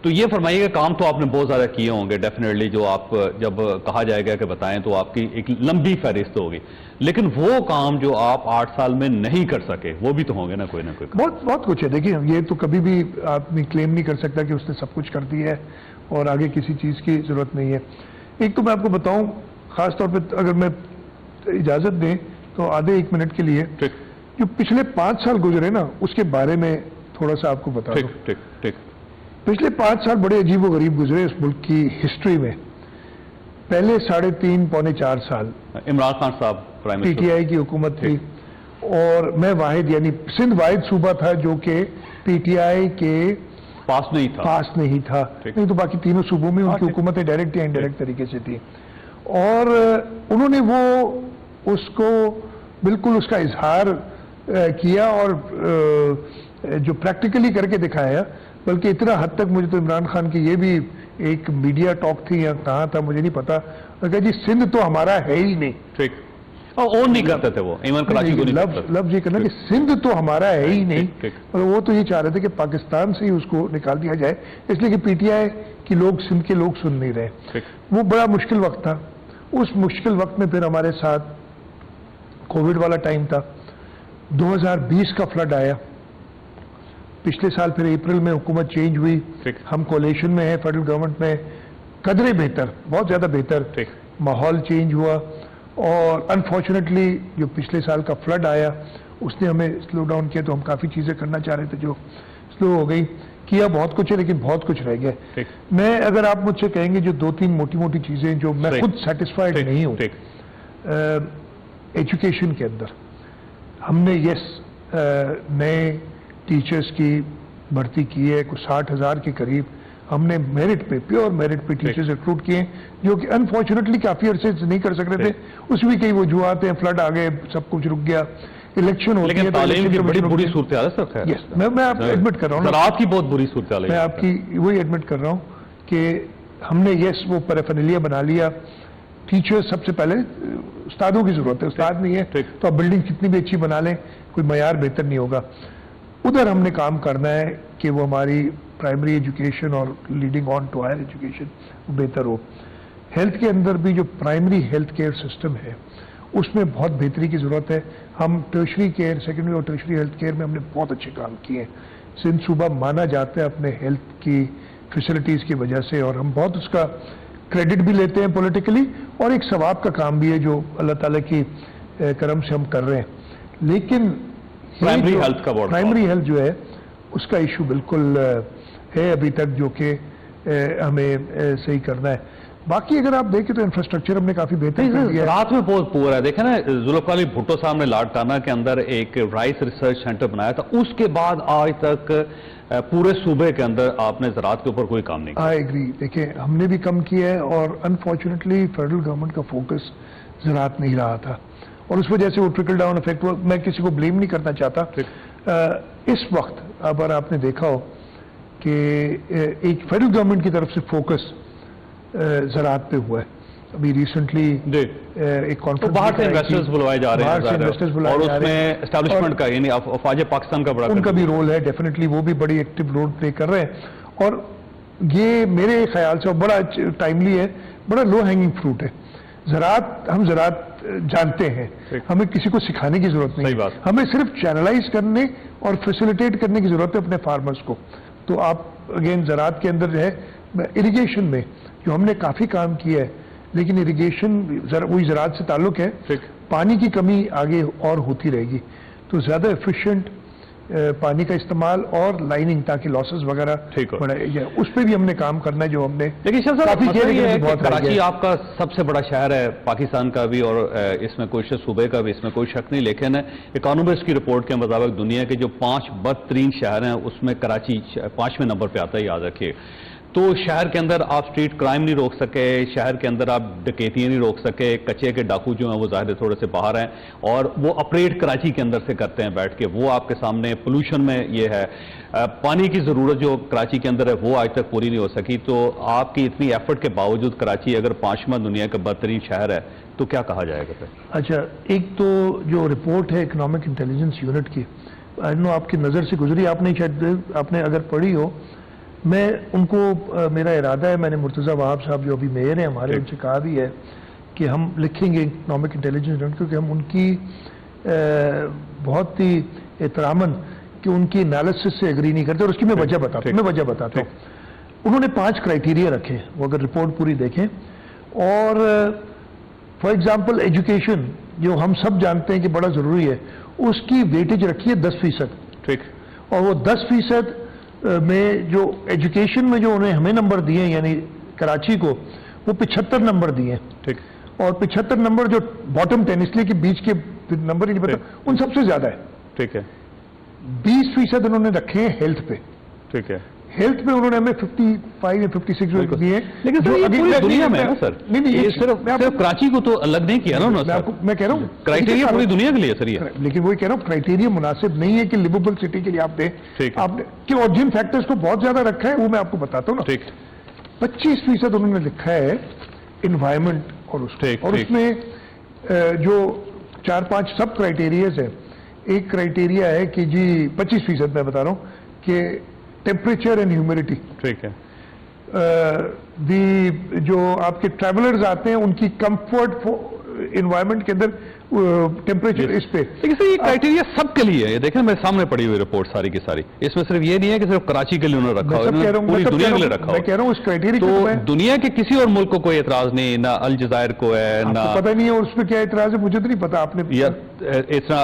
तो ये फरमाइएगा, काम तो आपने बहुत ज्यादा किए होंगे डेफिनेटली, जो आप जब कहा जाएगा कि बताएं तो आपकी एक लंबी फहरिस्त होगी, लेकिन वो काम जो आप 8 साल में नहीं कर सके, वो भी तो होंगे ना कोई काम। बहुत कुछ है। देखिए, ये तो कभी भी आदमी क्लेम नहीं कर सकता कि उसने सब कुछ कर दिया है और आगे किसी चीज की जरूरत नहीं है। एक तो मैं आपको बताऊं, खासतौर पर अगर मैं इजाजत दें तो आधे 1 मिनट के लिए, जो पिछले 5 साल गुजरे ना, उसके बारे में थोड़ा सा आपको बता दूं। ठीक। पिछले 5 साल बड़े अजीब व गरीब गुजरे इस मुल्क की हिस्ट्री में। पहले 3.5 पौने 4 साल इमरान खान साहब प्राइम मिनिस्टर, पीटीआई की हुकूमत थी, और मैं वाहिद, यानी सिंध वाहिद सूबा था जो कि पीटीआई के पास नहीं था। नहीं तो बाकी तीनों सूबों में उनकी हुकूमतें डायरेक्ट या इनडायरेक्ट तरीके से थी, और उन्होंने वो उसको बिल्कुल उसका इजहार किया और जो प्रैक्टिकली करके दिखाया। बल्कि इतना हद तक मुझे तो इमरान खान की ये भी एक मीडिया टॉक थी या कहाँ था मुझे नहीं पता, कहा जी सिंध तो हमारा है ही नहीं। ठीक, और नहीं करते थे वो, इमरान कराची को नहीं करते। लफ्ज ये करना कि सिंध तो हमारा है ही नहीं, और वो तो ये चाह रहे थे कि पाकिस्तान से ही उसको निकाल दिया जाए, इसलिए कि पीटीआई की लोग, सिंध के लोग सुन नहीं रहे। वो बड़ा मुश्किल वक्त था। उस मुश्किल वक्त में फिर हमारे साथ कोविड वाला टाइम था, 2020 का फ्लड आया, पिछले साल फिर अप्रैल में हुकूमत चेंज हुई, हम कोalition में है, फेडरल गवर्नमेंट में कदरे बेहतर, बहुत ज्यादा बेहतर माहौल चेंज हुआ, और अनफॉर्चुनेटली जो पिछले साल का फ्लड आया उसने हमें स्लो डाउन किया, तो हम काफी चीजें करना चाह रहे थे जो स्लो हो गई। किया बहुत कुछ है, लेकिन बहुत कुछ रह गया। मैं, अगर आप मुझसे कहेंगे जो 2-3 मोटी चीजें जो मैं खुद सेटिस्फाइड नहीं हूं, एजुकेशन के अंदर हमने नए टीचर्स की भर्ती की है, कुछ 60,000 के करीब हमने मेरिट पे, प्योर मेरिट पे टीचर्स रिक्रूट किए, जो कि अनफॉर्चुनेटली काफी अरसे से नहीं कर सक रहे थे। उसमें भी कई वजूहत हैं, फ्लड आ गए, सब कुछ रुक गया, इलेक्शन होती है, तालीम की बड़ी बुरी सूरत हाल है सर। खैर, मैं आपको एडमिट कर रहा हूँ, रात की बहुत बुरी सूरत हाल है, मैं आपकी वही एडमिट कर रहा हूँ कि हमने वो पैराफर्नालिया बना लिया। टीचर्स सबसे पहले, उस्तादों की जरूरत है, उस्ताद नहीं है तो आप बिल्डिंग कितनी भी अच्छी बना लें, कोई मयार बेहतर नहीं होगा। उधर हमने काम करना है कि वो हमारी प्राइमरी एजुकेशन और leading on to higher education बेहतर हो। हेल्थ के अंदर भी जो प्राइमरी हेल्थ केयर सिस्टम है उसमें बहुत बेहतरी की जरूरत है। हम टर्शरी केयर, सेकेंडरी और टर्शरी हेल्थ केयर में हमने बहुत अच्छे काम किए हैं। सिंध सूबा माना जाता है अपने हेल्थ की फैसिलिटीज की वजह से, और हम बहुत उसका क्रेडिट भी लेते हैं पॉलिटिकली, और एक सवाब का काम भी है जो अल्लाह ताला की करम से हम कर रहे हैं। लेकिन प्राइमरी हेल्थ जो है उसका इशू बिल्कुल है अभी तक, जो कि हमें सही करना है। बाकी अगर आप देखें तो इंफ्रास्ट्रक्चर हमने काफी बेहतर कर दिया है। रात में बहुत पुअर है। देखें ना, जुल्फिकार अली भुट्टो साहब ने लाड़काना के अंदर एक राइस रिसर्च सेंटर बनाया था, उसके बाद आज तक पूरे सूबे के अंदर आपने ज़राअत के ऊपर कोई काम नहीं किया। I agree. देखिए, हमने भी कम किया है, और अनफॉर्चुनेटली फेडरल गवर्नमेंट का फोकस ज़राअत नहीं रहा था, और उस वजह से वो ट्रिकल डाउन इफेक्ट हुआ। मैं किसी को ब्लेम नहीं करना चाहता। इस वक्त अगर आपने देखा हो कि एक फेडरल गवर्नमेंट की तरफ से फोकस ज़राअत पे हुआ है। अभी रिसेंटली एक कॉन्फ्रेंस, बाहर से इन्वेस्टर्स बुलवाए जा रहे हैं, और उसमें एस्टैब्लिशमेंट का, यानी अफवाज पाकिस्तान का बड़ा उनका भी रोल है। डेफिनेटली वो भी बड़ी एक्टिव रोल प्ले कर रहे हैं, और ये मेरे ख्याल से बड़ा टाइमली है, बड़ा लो हैंगिंग फ्रूट है। ज़राअत हम ज़राअत जानते हैं, हमें किसी को सिखाने की जरूरत नहीं है, हमें सिर्फ चैनलाइज करने और फैसिलिटेट करने की जरूरत है अपने फार्मर्स को। तो आप अगेन ज़राअत के अंदर जो है इरिगेशन में जो हमने काफ़ी काम किया है, लेकिन इरिगेशन वही ज़राअत से ताल्लुक है, पानी की कमी आगे और होती रहेगी, तो ज़्यादा एफिशिएंट पानी का इस्तेमाल और लाइनिंग ताकि लॉसेस वगैरह बढ़ाए जाए, उस पर भी हमने काम करना है जो हमने। लेकिन काफी किया है कि कराची आपका सबसे बड़ा शहर है पाकिस्तान का भी, और इसमें कोई सूबे का भी इसमें कोई शक नहीं, लेकिन इकोनॉमिस्ट की रिपोर्ट के मुताबिक दुनिया के जो 5 बदतरीन शहर हैं उसमें कराची 5वें नंबर पर आता है, याद रखिए। तो शहर के अंदर आप स्ट्रीट क्राइम नहीं रोक सके, शहर के अंदर आप डकैतियां नहीं रोक सके, कच्चे के डाकू जो हैं वो ज़ाहिर थोड़े से बाहर हैं और वो ऑपरेट कराची के अंदर से करते हैं बैठ के, वो आपके सामने पोल्यूशन में ये है। पानी की ज़रूरत जो कराची के अंदर है वो आज तक पूरी नहीं हो सकी। तो आपकी इतनी एफर्ट के बावजूद कराची अगर 5वां दुनिया का बदतरीन शहर है तो क्या कहा जाएगा फिर? अच्छा, एक तो जो रिपोर्ट है इकोनॉमिक इंटेलिजेंस यूनिट की, आपकी नज़र से गुजरी, आपने अगर पढ़ी हो, मैं उनको मेरा इरादा है, मैंने मुर्तज़ा वहाब साहब जो अभी मेयर हैं हमारे, उनसे कहा भी है कि हम लिखेंगे इकोनॉमिक इंटेलिजेंस यूनिट, क्योंकि हम उनकी बहुत ही एहतरामन कि उनकी एनालिसिस से एग्री नहीं करते, और उसकी मैं वजह बताता हूँ। उन्होंने 5 क्राइटेरिया रखे, वो अगर रिपोर्ट पूरी देखें, और फॉर एग्जाम्पल एजुकेशन जो हम सब जानते हैं कि बड़ा ज़रूरी है, उसकी वेटेज रखी है 10%। ठीक, और वो 10% में जो एजुकेशन में जो उन्हें हमें नंबर दिए यानी कराची को, वो 75 नंबर दिए। ठीक, और 75 नंबर जो बॉटम 10, इसलिए कि बीच के नंबर ही नहीं पता, उन सबसे ज्यादा है। ठीक है, 20% उन्होंने रखे हैं हेल्थ पे। ठीक है, हेल्थ पे उन्होंने हमें 55 या 56 दिए। लेकिन सर ये पूरी दुनिया में है ना सर? नहीं, ये सिर्फ कराची को तो अलग नहीं किया ना उन्होंने। मैं कह रहा हूँ क्राइटेरिया पूरी दुनिया के लिए सर ये, लेकिन वही कह रहा हूँ क्राइटेरिया मुनासिब नहीं है कि लिवेबल सिटी के लिए आप दें। आपने कि और जिन फैक्टर्स को बहुत ज्यादा रखा है वो मैं आपको बताता हूँ ना। ठीक, 25% उन्होंने लिखा है इन्वायरमेंट, और उसमें जो 4-5 सब क्राइटेरियाज है। एक क्राइटेरिया है कि जी 25% मैं बता रहा हूँ कि टेम्परेचर एंड ह्यूमिडिटी। ठीक है, जो आपके ट्रैवलर्स आते हैं उनकी कंफर्ट इन्वायरमेंट के अंदर टेम्परेचर, इस पे। लेकिन सर ये क्राइटेरिया सबके लिए है, ये देखें मेरे सामने पड़ी हुई रिपोर्ट सारी की सारी, इसमें सिर्फ ये नहीं है कि सिर्फ कराची के लिए उन्होंने रखा हो, पूरी दुनिया के लिए रखा हो। मैं कह रहा हूँ इस क्राइटेरिया तो दुनिया के किसी और मुल्क को कोई एतराज नहीं, ना अल जज़ायर को है, ना पता नहीं है उसमें क्या एतराज है, मुझे तो नहीं पता। आपने इतना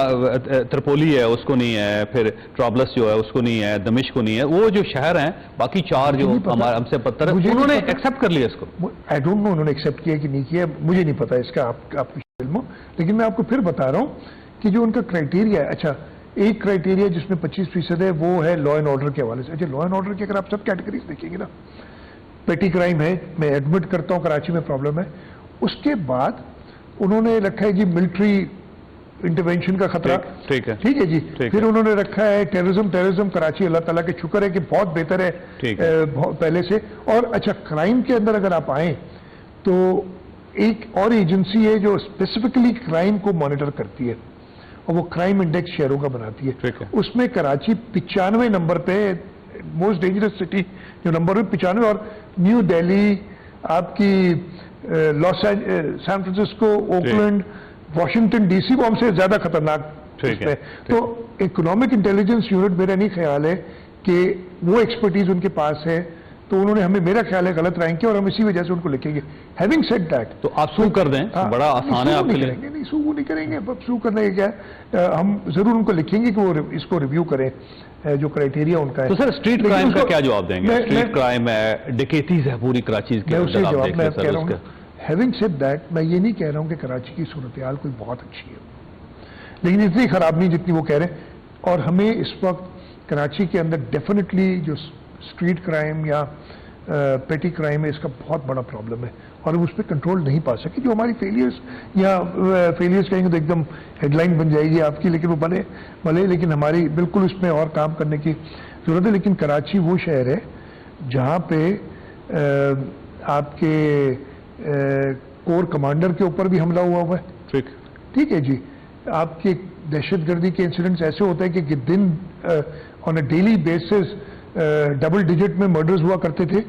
त्रिपोली है उसको नहीं है, फिर ट्राबलस जो है उसको नहीं है, दमिश्क को नहीं है, वो जो शहर हैं बाकी 4 जो हमारे हमसे पत्थर है उन्होंने एक्सेप्ट कर लिया इसको। आई डोंट नो उन्होंने एक्सेप्ट किया कि नहीं किया, मुझे नहीं पता इसका, आपकी फिल्म। लेकिन मैं आपको फिर बता रहा हूँ कि जो उनका क्राइटेरिया है, अच्छा एक क्राइटेरिया जिसमें 25% है वो है लॉ एंड ऑर्डर के हवाले से। अच्छा, लॉ एंड ऑर्डर की अगर आप सब कैटेगरीज देखेंगे ना, पेटी क्राइम है, मैं एडमिट करता हूँ कराची में प्रॉब्लम है। उसके बाद उन्होंने रखा है जी मिलिट्री इंटरवेंशन का खतरा। ठीक है जी। फिर उन्होंने रखा है टेररिज्म कराची, अल्लाह ताला के शुक्र है कि बहुत बेहतर है पहले से। और अच्छा, क्राइम के अंदर अगर आप आए तो एक और एजेंसी है जो स्पेसिफिकली क्राइम को मॉनिटर करती है, और वो क्राइम इंडेक्स शहरों का बनाती है। उसमें कराची 95 नंबर पे, मोस्ट डेंजरस सिटी जो नंबर है 95, और न्यू दिल्ली, आपकी San Francisco, Oakland, Washington DC वो हमसे ज्यादा खतरनाक है। तो इकोनॉमिक इंटेलिजेंस यूनिट, मेरा नहीं ख्याल है कि वो एक्सपर्टीज उनके पास है, तो उन्होंने हमें, मेरा ख्याल है, गलत रैंक किया, और हम इसी वजह से उनको लिखेंगे। हैविंग सेड दैट, तो आप सू कर दें, बड़ा आसान है आपके लिए। नहीं, सू नहीं करेंगे, सू करने का क्या, हम जरूर उनको लिखेंगे कि वो इसको रिव्यू करें जो क्राइटेरिया उनका है। तो सर स्ट्रीट क्राइम का क्या जवाब देंगे? स्ट्रीट क्राइम है, डकैतीज है पूरी कराची के अंदर, आप देख लें सर उसका। हैविंग सेड दैट, मैं ये नहीं कह रहा हूँ कि कराची की सूरत-ए-हाल कोई बहुत अच्छी है, लेकिन इतनी खराब नहीं जितनी वो कह रहे हैं। और हमें इस वक्त कराची के अंदर डेफिनेटली जो स्ट्रीट क्राइम या पेटी क्राइम है, इसका बहुत बड़ा प्रॉब्लम है, और उस पर कंट्रोल नहीं पा सके। जो हमारी फेलियर्स या फेलियर्स कहेंगे तो एकदम हेडलाइन बन जाएगी आपकी, लेकिन वो भले लेकिन हमारी बिल्कुल उसमें और काम करने की जरूरत है। लेकिन कराची वो शहर है जहाँ पे आपके कोर कमांडर के ऊपर भी हमला हुआ है। ठीक है जी, आपके दहशतगर्दी के इंसिडेंट्स ऐसे होते हैं कि दिन on a daily basis double digit में मर्डर्स हुआ करते थे।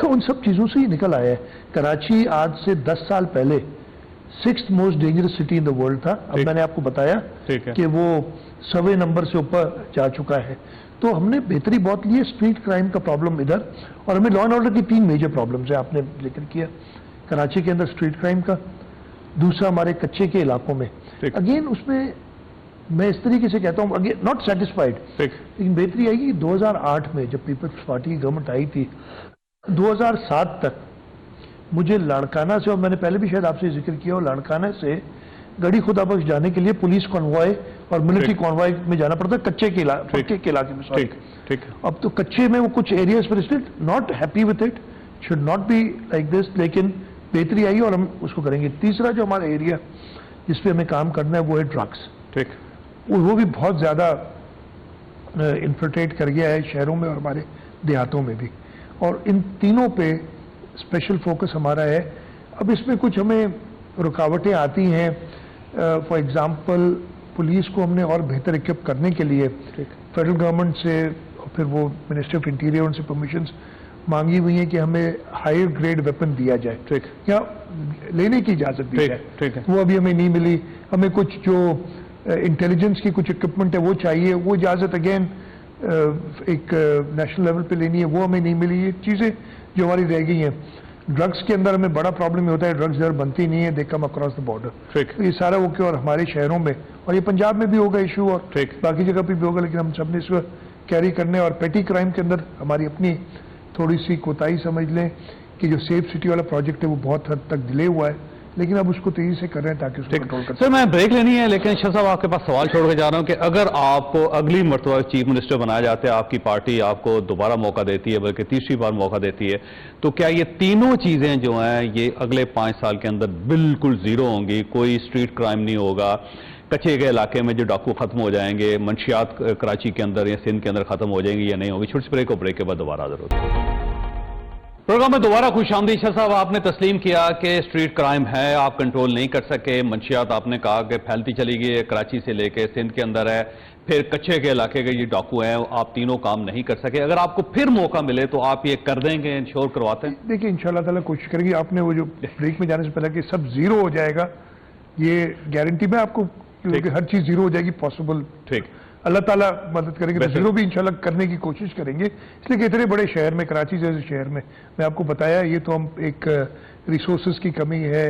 उन सब चीज़ों से ही निकल आया है। कराची आज से 10 साल पहले 6th most dangerous city in the world था। अब मैंने आपको बताया कि वो 100वें नंबर से ऊपर जा चुका है। तो हमने बेहतरी बहुत ली है स्ट्रीट क्राइम का प्रॉब्लम इधर, और हमें लॉ एंड ऑर्डर की 3 मेजर प्रॉब्लम्स है, आपने जिक्र किया कराची के अंदर स्ट्रीट क्राइम का, दूसरा हमारे कच्चे के इलाकों में। अगेन उसमें मैं इस तरीके से कहता हूं, अगेन नॉट सेटिस्फाइड, लेकिन बेहतरी आएगी 2008 में जब पीपल्स पार्टी की गवर्नमेंट आई थी। 2007 तक मुझे लाड़काना से, और मैंने पहले भी शायद आपसे जिक्र किया, और लाड़काना से गड़ी खुदाबख्श जाने के लिए पुलिस कॉन्वॉय और मिलिट्री कॉन्वॉय में जाना पड़ता है, कच्चे के इलाके में। ठीक। अब तो कच्चे में वो कुछ एरियाज पर still not happy with it, should not be like this, लेकिन बेहतरी आई और हम उसको करेंगे। तीसरा जो हमारा एरिया जिस पे हमें काम करना है वो है ड्रग्स। ठीक, वो भी बहुत ज्यादा इन्फिल्ट्रेट कर गया है शहरों में और हमारे देहातों में भी, और इन तीनों पे स्पेशल फोकस हमारा है। अब इसमें कुछ हमें रुकावटें आती हैं, फॉर एग्जांपल पुलिस को हमने और बेहतर इक्विप करने के लिए फेडरल गवर्नमेंट से और फिर वो मिनिस्ट्री ऑफ इंटीरियर उनसे परमिशंस मांगी हुई है कि हमें हायर ग्रेड वेपन दिया जाए या लेने की इजाजत दी जाए। वो अभी हमें नहीं मिली। हमें कुछ जो इंटेलिजेंस की कुछ इक्विपमेंट है वो चाहिए, वो इजाजत अगेन एक नेशनल लेवल पे लेनी है, वो हमें नहीं मिली। ये चीजें जो हमारी रह गई हैं। ड्रग्स के अंदर हमें बड़ा प्रॉब्लम ये होता है, ड्रग्स इधर बनती नहीं है, दे कम अक्रॉस द बॉर्डर। तो ये सारा वो क्यों, और हमारे शहरों में, और ये पंजाब में भी होगा इशू और बाकी जगह पे भी होगा, लेकिन हम सबने इसको कैरी करने। और पेटी क्राइम के अंदर हमारी अपनी थोड़ी सी कोताही समझ लें कि जो सेफ सिटी वाला प्रोजेक्ट है वो बहुत हद तक डिले हुआ है, लेकिन अब उसको तेजी से कर रहे हैं ताकि उसको कंट्रोल कर सकें। सर मैं ब्रेक लेनी है, लेकिन शाह साहब आपके पास सवाल छोड़ के जा रहा हूं कि अगर आपको अगली मरतबा चीफ मिनिस्टर बनाया जाता है, आपकी पार्टी आपको दोबारा मौका देती है, बल्कि तीसरी बार मौका देती है, तो क्या ये तीनों चीजें जो हैं ये अगले 5 साल के अंदर बिल्कुल जीरो होंगी? कोई स्ट्रीट क्राइम नहीं होगा, कच्चे के इलाके में जो डाकू खत्म हो जाएंगे, मंशियात कराची के अंदर या सिंध के अंदर खत्म हो जाएंगी या नहीं होगी? छोटी सी ब्रेक, और ब्रेक के बाद दोबारा हाजिर होते हैं। प्रोग्राम में दोबारा खुशामदीद। शाह साहब, आपने तस्लीम किया कि स्ट्रीट क्राइम है, आप कंट्रोल नहीं कर सके। मंशियात आपने कहा कि फैलती चली गई है, कराची से लेके सिंध के अंदर है, फिर कच्चे के इलाके के ये डाकू हैं, आप तीनों काम नहीं कर सके। अगर आपको फिर मौका मिले तो आप ये कर देंगे, इंश्योर करवाते हैं? देखिए इंशाल्लाह ताला कोशिश करेंगे। आपने वो जो ब्रेक में जाने से पहले कि सब जीरो हो जाएगा, ये गारंटी मैं आपको, क्योंकि हर चीज जीरो हो जाएगी पॉसिबल। ठीक, अल्लाह ताला मदद करेंगे तो जीरो भी इंशाल्लाह करने की कोशिश करेंगे। इसलिए कि इतने बड़े शहर में, कराची जैसे शहर में, मैं आपको बताया ये तो हम एक रिसोर्सेज की कमी है,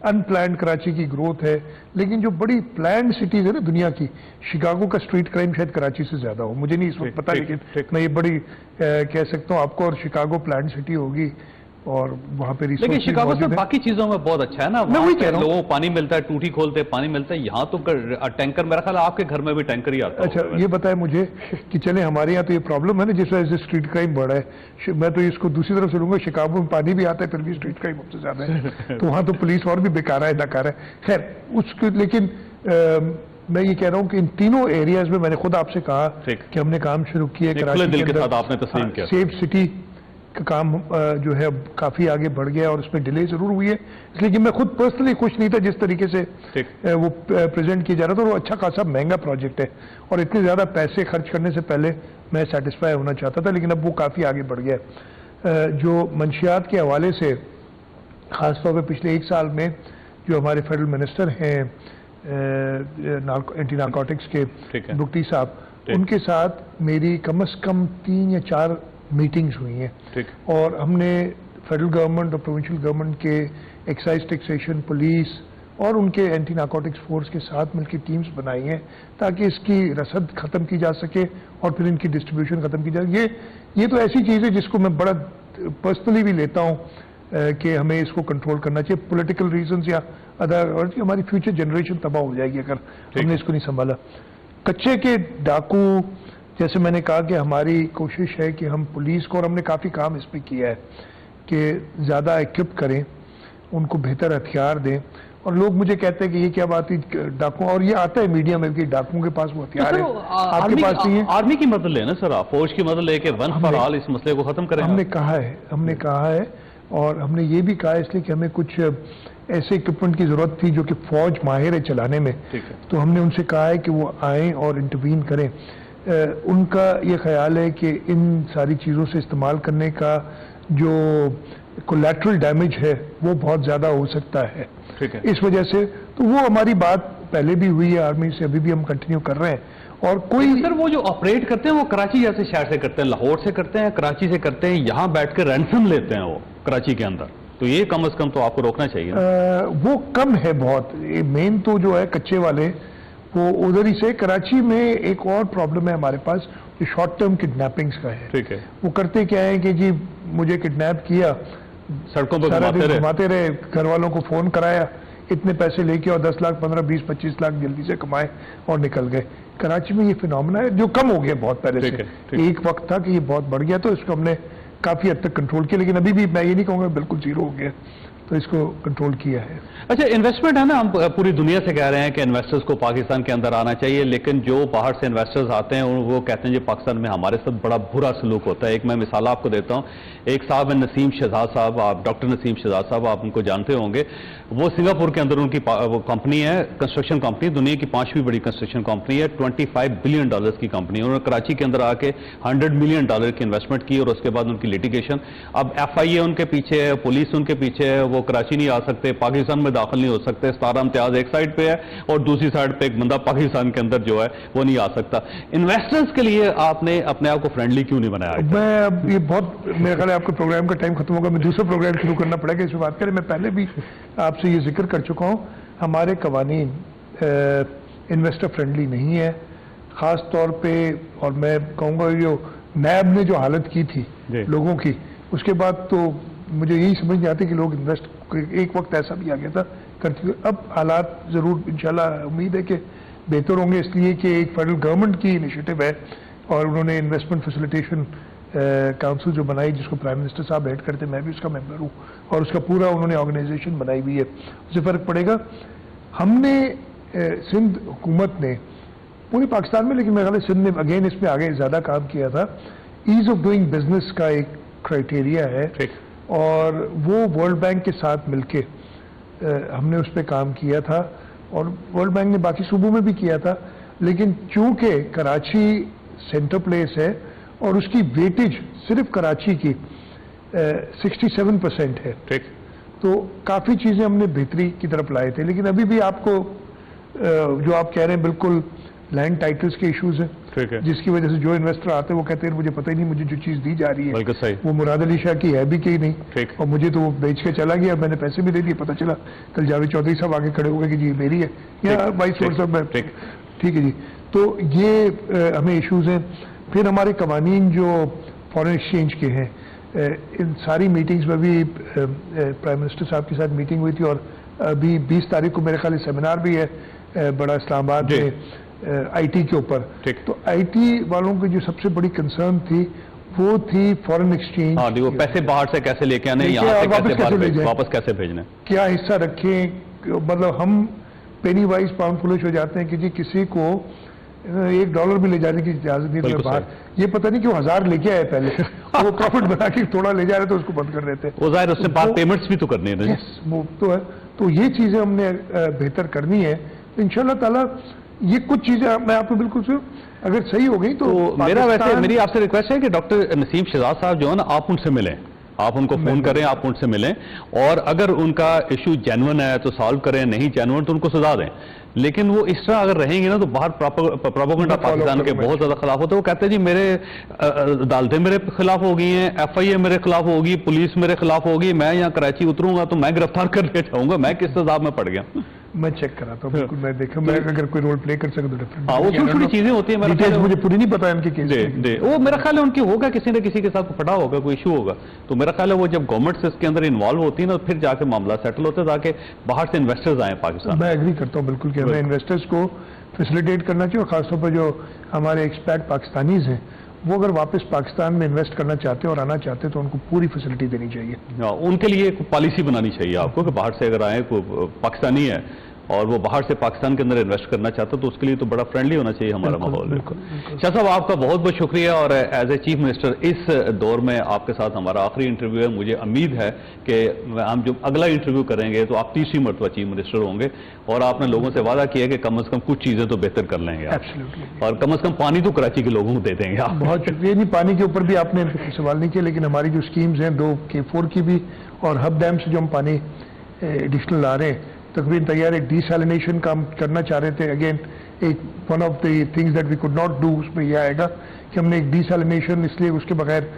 अनप्लान्ड कराची की ग्रोथ है, लेकिन जो बड़ी प्लान्ड सिटीज है ना दुनिया की, शिकागो का स्ट्रीट क्राइम शायद कराची से ज्यादा हो, मुझे नहीं इस वक्त पता, लेकिन मैं ये बड़ी कह सकता हूँ आपको। और शिकागो प्लान्ड सिटी होगी और वहां पे लेकिन शिकागो से बाकी चीजों में बहुत अच्छा है ना, मैं वही कह रहा हूं, लोगों को पानी मिलता है, टूटी खोलते पानी मिलता है। यहाँ तो टैंकर, मेरा ख्याल आपके घर में भी टैंकर ही आता है। अच्छा, ये बताए मुझे कि चले हमारे यहाँ तो ये प्रॉब्लम है ना, जिस वजह से स्ट्रीट क्राइम बढ़ा है। मैं तो इसको दूसरी तरफ से लूंगा, शिकागो में पानी भी आता है फिर भी स्ट्रीट क्राइम सबसे ज्यादा है, तो वहां तो पुलिस और भी बेकार है, नकार है। खैर उसके, लेकिन मैं ये कह रहा हूं कि इन तीनों एरियाज में मैंने खुद आपसे कहा कि हमने काम शुरू किया कराची के अंदर। सेफ सिटी का काम जो है काफी आगे बढ़ गया और उसमें डिले जरूर हुई है, इसलिए कि मैं खुद पर्सनली खुश नहीं था जिस तरीके से वो प्रेजेंट किया जा रहा था। वो अच्छा खासा महंगा प्रोजेक्ट है और इतने ज्यादा पैसे खर्च करने से पहले मैं सेटिस्फाई होना चाहता था, लेकिन अब वो काफी आगे बढ़ गया। जो मंशियात के हवाले से खासतौर पर पिछले 1 साल में जो हमारे फेडरल मिनिस्टर हैं एंटी नारकोटिक्स के, बुगटी साहब, उनके साथ मेरी कम से कम 3 या 4 मीटिंग्स हुई हैं, और हमने फेडरल गवर्नमेंट और प्रोविंशियल गवर्नमेंट के एक्साइज टैक्सेशन, पुलिस और उनके एंटी नारकोटिक्स फोर्स के साथ मिलकर टीम्स बनाई हैं ताकि इसकी रसद खत्म की जा सके और फिर इनकी डिस्ट्रीब्यूशन खत्म की जाए। ये तो ऐसी चीज है जिसको मैं बड़ा पर्सनली भी लेता हूँ कि हमें इसको कंट्रोल करना चाहिए। पॉलिटिकल रीजंस या अदर, और हमारी फ्यूचर जनरेशन तबाह हो जाएगी अगर हमने इसको नहीं संभाला। कच्चे के डाकू, जैसे मैंने कहा कि हमारी कोशिश है कि हम पुलिस को, और हमने काफ़ी काम इस पर किया है कि ज़्यादा इक्विप करें, उनको बेहतर हथियार दें। और लोग मुझे कहते हैं कि ये क्या बात है डाकू, और ये आता है मीडिया में कि डाकुओं के पास वो हथियार है, आपके पास नहीं है। आर्मी की मदद लेना सर, आप फौज की मदद लेके वन फॉर ऑल इस मसले को खत्म करें। हमने कहा है और हमने ये भी कहा इसलिए कि हमें कुछ ऐसे इक्विपमेंट की जरूरत थी जो कि फौज माहिर है चलाने में, तो हमने उनसे कहा है कि वो आए और इंटरवीन करें। उनका ये ख्याल है कि इन सारी चीज़ों से इस्तेमाल करने का जो कोलैटरल डैमेज है वो बहुत ज्यादा हो सकता है। ठीक है। इस वजह से तो वो हमारी बात पहले भी हुई है आर्मी से, अभी भी हम कंटिन्यू कर रहे हैं। और कोई सर वो जो ऑपरेट करते हैं वो कराची जैसे शहर से करते हैं, लाहौर से करते हैं, कराची से करते हैं, यहाँ बैठ कर रैंसम लेते हैं वो कराची के अंदर, तो ये कम से कम तो आपको रोकना चाहिए ना? वो कम है बहुत। मेन तो जो है कच्चे वाले वो उधर ही से। कराची में एक और प्रॉब्लम है हमारे पास जो शॉर्ट टर्म किडनैपिंग्स का है। ठीक है। वो करते क्या है कि जी मुझे किडनैप किया, सड़कों पर सारा दिन घुमाते रहे, घुमाते रहे, घर वालों को फोन कराया, इतने पैसे लेके और 10 लाख 15 20 25 लाख जल्दी से कमाए और निकल गए। कराची में ये फिनोमेना है जो कम हो गया बहुत पहले ठीक से। है, ठीक है। एक वक्त था कि ये बहुत बढ़ गया तो इसको हमने काफी हद तक कंट्रोल किया, लेकिन अभी भी मैं ये नहीं कहूंगा बिल्कुल जीरो हो गया, तो इसको कंट्रोल किया है। अच्छा, इन्वेस्टमेंट है ना, हम पूरी दुनिया से कह रहे हैं कि इन्वेस्टर्स को पाकिस्तान के अंदर आना चाहिए, लेकिन जो बाहर से इन्वेस्टर्स आते हैं वो कहते हैं जी पाकिस्तान में हमारे साथ बड़ा बुरा सलूक होता है। एक मैं मिसाल आपको देता हूं, एक साहब है नसीम शहजाद साहब, आप डॉक्टर नसीम शहजाद साहब आप उनको जानते होंगे। वो सिंगापुर के अंदर उनकी वो कंपनी है, कंस्ट्रक्शन कंपनी, दुनिया की 5वीं बड़ी कंस्ट्रक्शन कंपनी है, $25 बिलियन की कंपनी है। उन्होंने कराची के अंदर आके $100 मिलियन की इन्वेस्टमेंट की और उसके बाद उनकी लिटिगेशन। अब FIA उनके पीछे है, पुलिस उनके पीछे है, वो कराची नहीं आ सकते, पाकिस्तान में दाखिल नहीं हो सकते। 17 इम्तियाज एक साइड पे है और दूसरी साइड पे एक बंदा पाकिस्तान के अंदर जो है वो नहीं आ सकता। इन्वेस्टर्स के लिए आपने अपने आप को फ्रेंडली क्यों नहीं बनाया? मैं अब ये बहुत, मेरे ख्याल है आपके प्रोग्राम का टाइम खत्म होगा, मैं दूसरा प्रोग्राम शुरू करना पड़ेगा इस पर बात करें। मैं पहले भी आपसे ये जिक्र कर चुका हूँ, हमारे कवानीन इन्वेस्टर फ्रेंडली नहीं है, खास तौर पे। और मैं कहूँगा जो नैब ने जो हालत की थी लोगों की, उसके बाद तो मुझे यही समझ नहीं आती कि लोग इन्वेस्ट, एक वक्त ऐसा भी आ गया था करते। अब हालात जरूर इंशाल्लाह उम्मीद है कि बेहतर होंगे, इसलिए कि एक फेडरल गवर्नमेंट की इनिशिएटिव है और उन्होंने इन्वेस्टमेंट फैसिलिटेशन काउंसिल जो बनाई, जिसको प्राइम मिनिस्टर साहब हेड करते, मैं भी उसका मेंबर हूँ, और उसका पूरा उन्होंने ऑर्गेनाइजेशन बनाई हुई है, उससे फर्क पड़ेगा। हमने सिंध हुकूमत ने पूरे पाकिस्तान में, लेकिन मेरे ख्याल सिंध में अगेन इसमें आगे ज्यादा काम किया था। ईज ऑफ डूइंग बिजनेस का एक क्राइटेरिया है और वो वर्ल्ड बैंक के साथ मिलके हमने उस पर काम किया था, और वर्ल्ड बैंक ने बाकी सूबों में भी किया था, लेकिन चूंकि कराची सेंटर प्लेस है और उसकी वेटेज सिर्फ कराची की 67% है, ठीक, तो काफ़ी चीज़ें हमने बेहतरी की तरफ लाए थे। लेकिन अभी भी आपको जो आप कह रहे हैं बिल्कुल लैंड टाइटल्स के इश्यूज हैं, ठीक है, जिसकी वजह से जो इन्वेस्टर आते हैं वो कहते हैं मुझे पता ही नहीं, मुझे जो चीज़ दी जा रही है वो मुराद अली शाह की है भी कि नहीं, ठीक, और मुझे तो वो बेच के चला गया, मैंने पैसे भी दे दिए, पता चला कल जावेद चौधरी साहब आगे खड़े हो गए कि जी मेरी है या वाइस वर्सा, ठीक है जी। तो ये हमें इश्यूज हैं। फिर हमारे कवानीन जो फॉरेन एक्सचेंज के हैं, इन सारी मीटिंग्स में भी प्राइम मिनिस्टर साहब के साथ मीटिंग हुई थी, और अभी 20 तारीख को मेरे ख्याल सेमिनार भी है बड़ा इस्लामाबाद में IT के ऊपर। तो IT वालों की जो सबसे बड़ी कंसर्न थी वो थी फॉरेन एक्सचेंज। हाँ, वो पैसे बाहर से कैसे लेके आने, यहाँ से कैसे वापस कैसे भेजने, क्या हिस्सा रखें। मतलब हम पेनी वाइज पाउंड फुलिश हो जाते हैं कि जी किसी को $1 भी ले जाने की इजाजत नहीं, तो बाहर ये पता नहीं क्यों 1000 लेके आए पहले वो प्रॉफिट बना के थोड़ा ले जा रहे तो उसको बंद कर देते हैं। वो जाहिर उससे बाद पेमेंट्स भी तो करनी है। वो तो है, तो ये चीजें हमने बेहतर करनी है इंशाल्लाह ताला। ये कुछ चीजें मैं आपको बिल्कुल से अगर सही हो गई तो मेरी आपसे रिक्वेस्ट है कि डॉक्टर नसीम शहजाद साहब जो है ना, आप उनसे मिलें, आप उनको फोन करें, आप उनसे मिलें, और अगर उनका इशू जेन्युइन है तो सॉल्व करें, नहीं जेन्युइन तो उनको सजा दें। लेकिन वो इस तरह अगर रहेंगे ना तो बाहर प्रोपेगेंडा पाकिस्तान के बहुत ज्यादा खिलाफ होते हैं। वो कहते हैं जी मेरे अदालतें मेरे खिलाफ हो गई हैं, FIA मेरे खिलाफ होगी, पुलिस मेरे खिलाफ होगी, मैं यहाँ कराची उतरूंगा तो मैं गिरफ्तार कर ले जाऊंगा, मैं किस सजाब में पड़ गया। मैं चेक कराता हूँ बिल्कुल, मैं देखा, मैं अगर कोई रोल प्ले कर सकता तो डिफरेंट। हाँ, वो छोटी छोटी चीजें होती हैं, मुझे पूरी नहीं पता इनके केस। वो मेरा ख्याल है उनकी होगा, किसी न किसी के साथ पड़ा होगा, कोई इशू होगा, तो मेरा ख्याल है वो जब गवर्नमेंट इसके अंदर इन्वॉल्व होती है ना, फिर जाके मामला सेटल होता है ताकि बाहर से इन्वेस्टर्स आए पाकिस्तान। मैं एग्री करता हूँ बिल्कुल कि हमें इन्वेस्टर्स को फैसिलिटेट करना चाहिए, और खासतौर पर जो हमारे एक्सपैट पाकिस्तानीज हैं वो अगर वापस पाकिस्तान में इन्वेस्ट करना चाहते हैं और आना चाहते हैं तो उनको पूरी फैसिलिटी देनी चाहिए। उनके लिए एक पॉलिसी बनानी चाहिए आपको कि बाहर से अगर आए, कोई पाकिस्तानी है और वो बाहर से पाकिस्तान के अंदर इन्वेस्ट करना चाहता है, तो उसके लिए तो बड़ा फ्रेंडली होना चाहिए हमारा माहौल। शाह साहब, आपका बहुत बहुत शुक्रिया, और एज ए चीफ मिनिस्टर इस दौर में आपके साथ हमारा आखिरी इंटरव्यू है। मुझे उम्मीद है कि हम जो अगला इंटरव्यू करेंगे तो आप तीसरी मरतबा चीफ मिनिस्टर होंगे, और आपने लोगों से वादा किया कि कम से कम कुछ चीजें तो बेहतर कर लेंगे आप, और कम से कम पानी तो कराची के लोगों को दे देंगे आप। बहुत शुक्रिया। नहीं, पानी के ऊपर भी आपने सवाल नहीं किया, लेकिन हमारी जो स्कीम्स हैं 2 K4 की भी और हब डैम से जो हम पानी एडिशनल ला रहे हैं तकरीबन तैयार। एक डिसैलिनेशन का हम करना चाह रहे थे। अगेन एक one of the things that we could not do, उसमें यह आएगा कि हमने एक डिसैलिनेशन, इसलिए उसके बगैर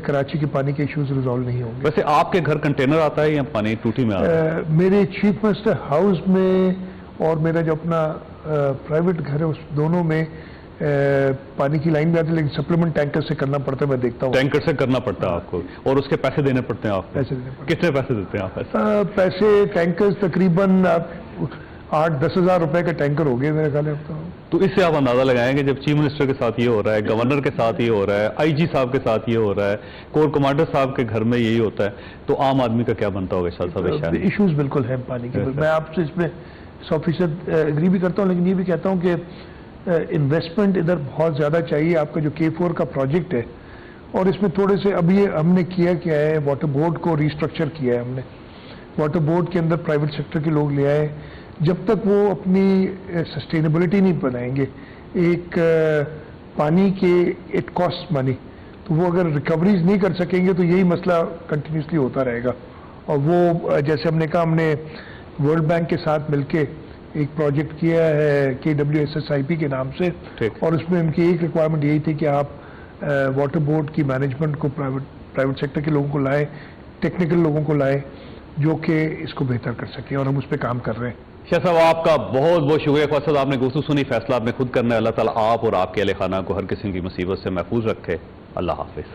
कराची के पानी के इश्यूज रिजॉल्व नहीं होंगे। वैसे आपके घर कंटेनर आता है या पानी टूटी में आता है? मेरे चीफ मिनिस्टर हाउस में और मेरा जो अपना प्राइवेट घर है उस दोनों में पानी की लाइन भी आती है, लेकिन सप्लीमेंट टैंकर से करना पड़ता है। मैं देखता हूँ टैंकर से करना पड़ता है आपको, और उसके पैसे देने पड़ते हैं आपको? पैसे देने पड़ते कितने पैसे देते हैं आप? पैसे टैंकर्स तकरीबन 8-10 हज़ार रुपए का टैंकर हो गया मेरे ख्याल में। तो इससे आप अंदाजा लगाएंगे जब चीफ मिनिस्टर के साथ ये हो रहा है, गवर्नर के साथ ये हो रहा है, आईजी साहब के साथ ये हो रहा है, कोर कमांडर साहब के घर में यही होता है, तो आम आदमी का क्या बनता होगा शाह साहब? इश्यूज बिल्कुल है पानी के। मैं आपसे इसमें 100% एग्री भी करता हूँ, लेकिन ये भी कहता हूँ कि इन्वेस्टमेंट इधर बहुत ज़्यादा चाहिए। आपका जो K4 का प्रोजेक्ट है, और इसमें थोड़े से अभी हमने किया क्या है, वाटर बोर्ड को रिस्ट्रक्चर किया है हमने। वाटर बोर्ड के अंदर प्राइवेट सेक्टर के लोग ले आए। जब तक वो अपनी सस्टेनेबिलिटी नहीं बनाएंगे, एक पानी के इट कॉस्ट मनी, तो वो अगर रिकवरीज नहीं कर सकेंगे तो यही मसला कंटिन्यूसली होता रहेगा। और वो जैसे हमने कहा, हमने वर्ल्ड बैंक के साथ मिलके एक प्रोजेक्ट किया है KWSSIP के नाम से, और उसमें उनकी एक रिक्वायरमेंट यही थी कि आप वाटर बोर्ड की मैनेजमेंट को प्राइवेट सेक्टर के लोगों को लाएं, टेक्निकल लोगों को लाएं, जो कि इसको बेहतर कर सकें, और हम उस पर काम कर रहे हैं। शाह साहब, आपका बहुत बहुत शुक्रिया। ख्वाजा साहब, आपने गुफ्तगू सुनी, फैसला आपने खुद करना है। अल्लाह ताला आप और आपके अहले खाना को हर किस्म की मुसीबत से महफूज रखे। अल्लाह हाफिज।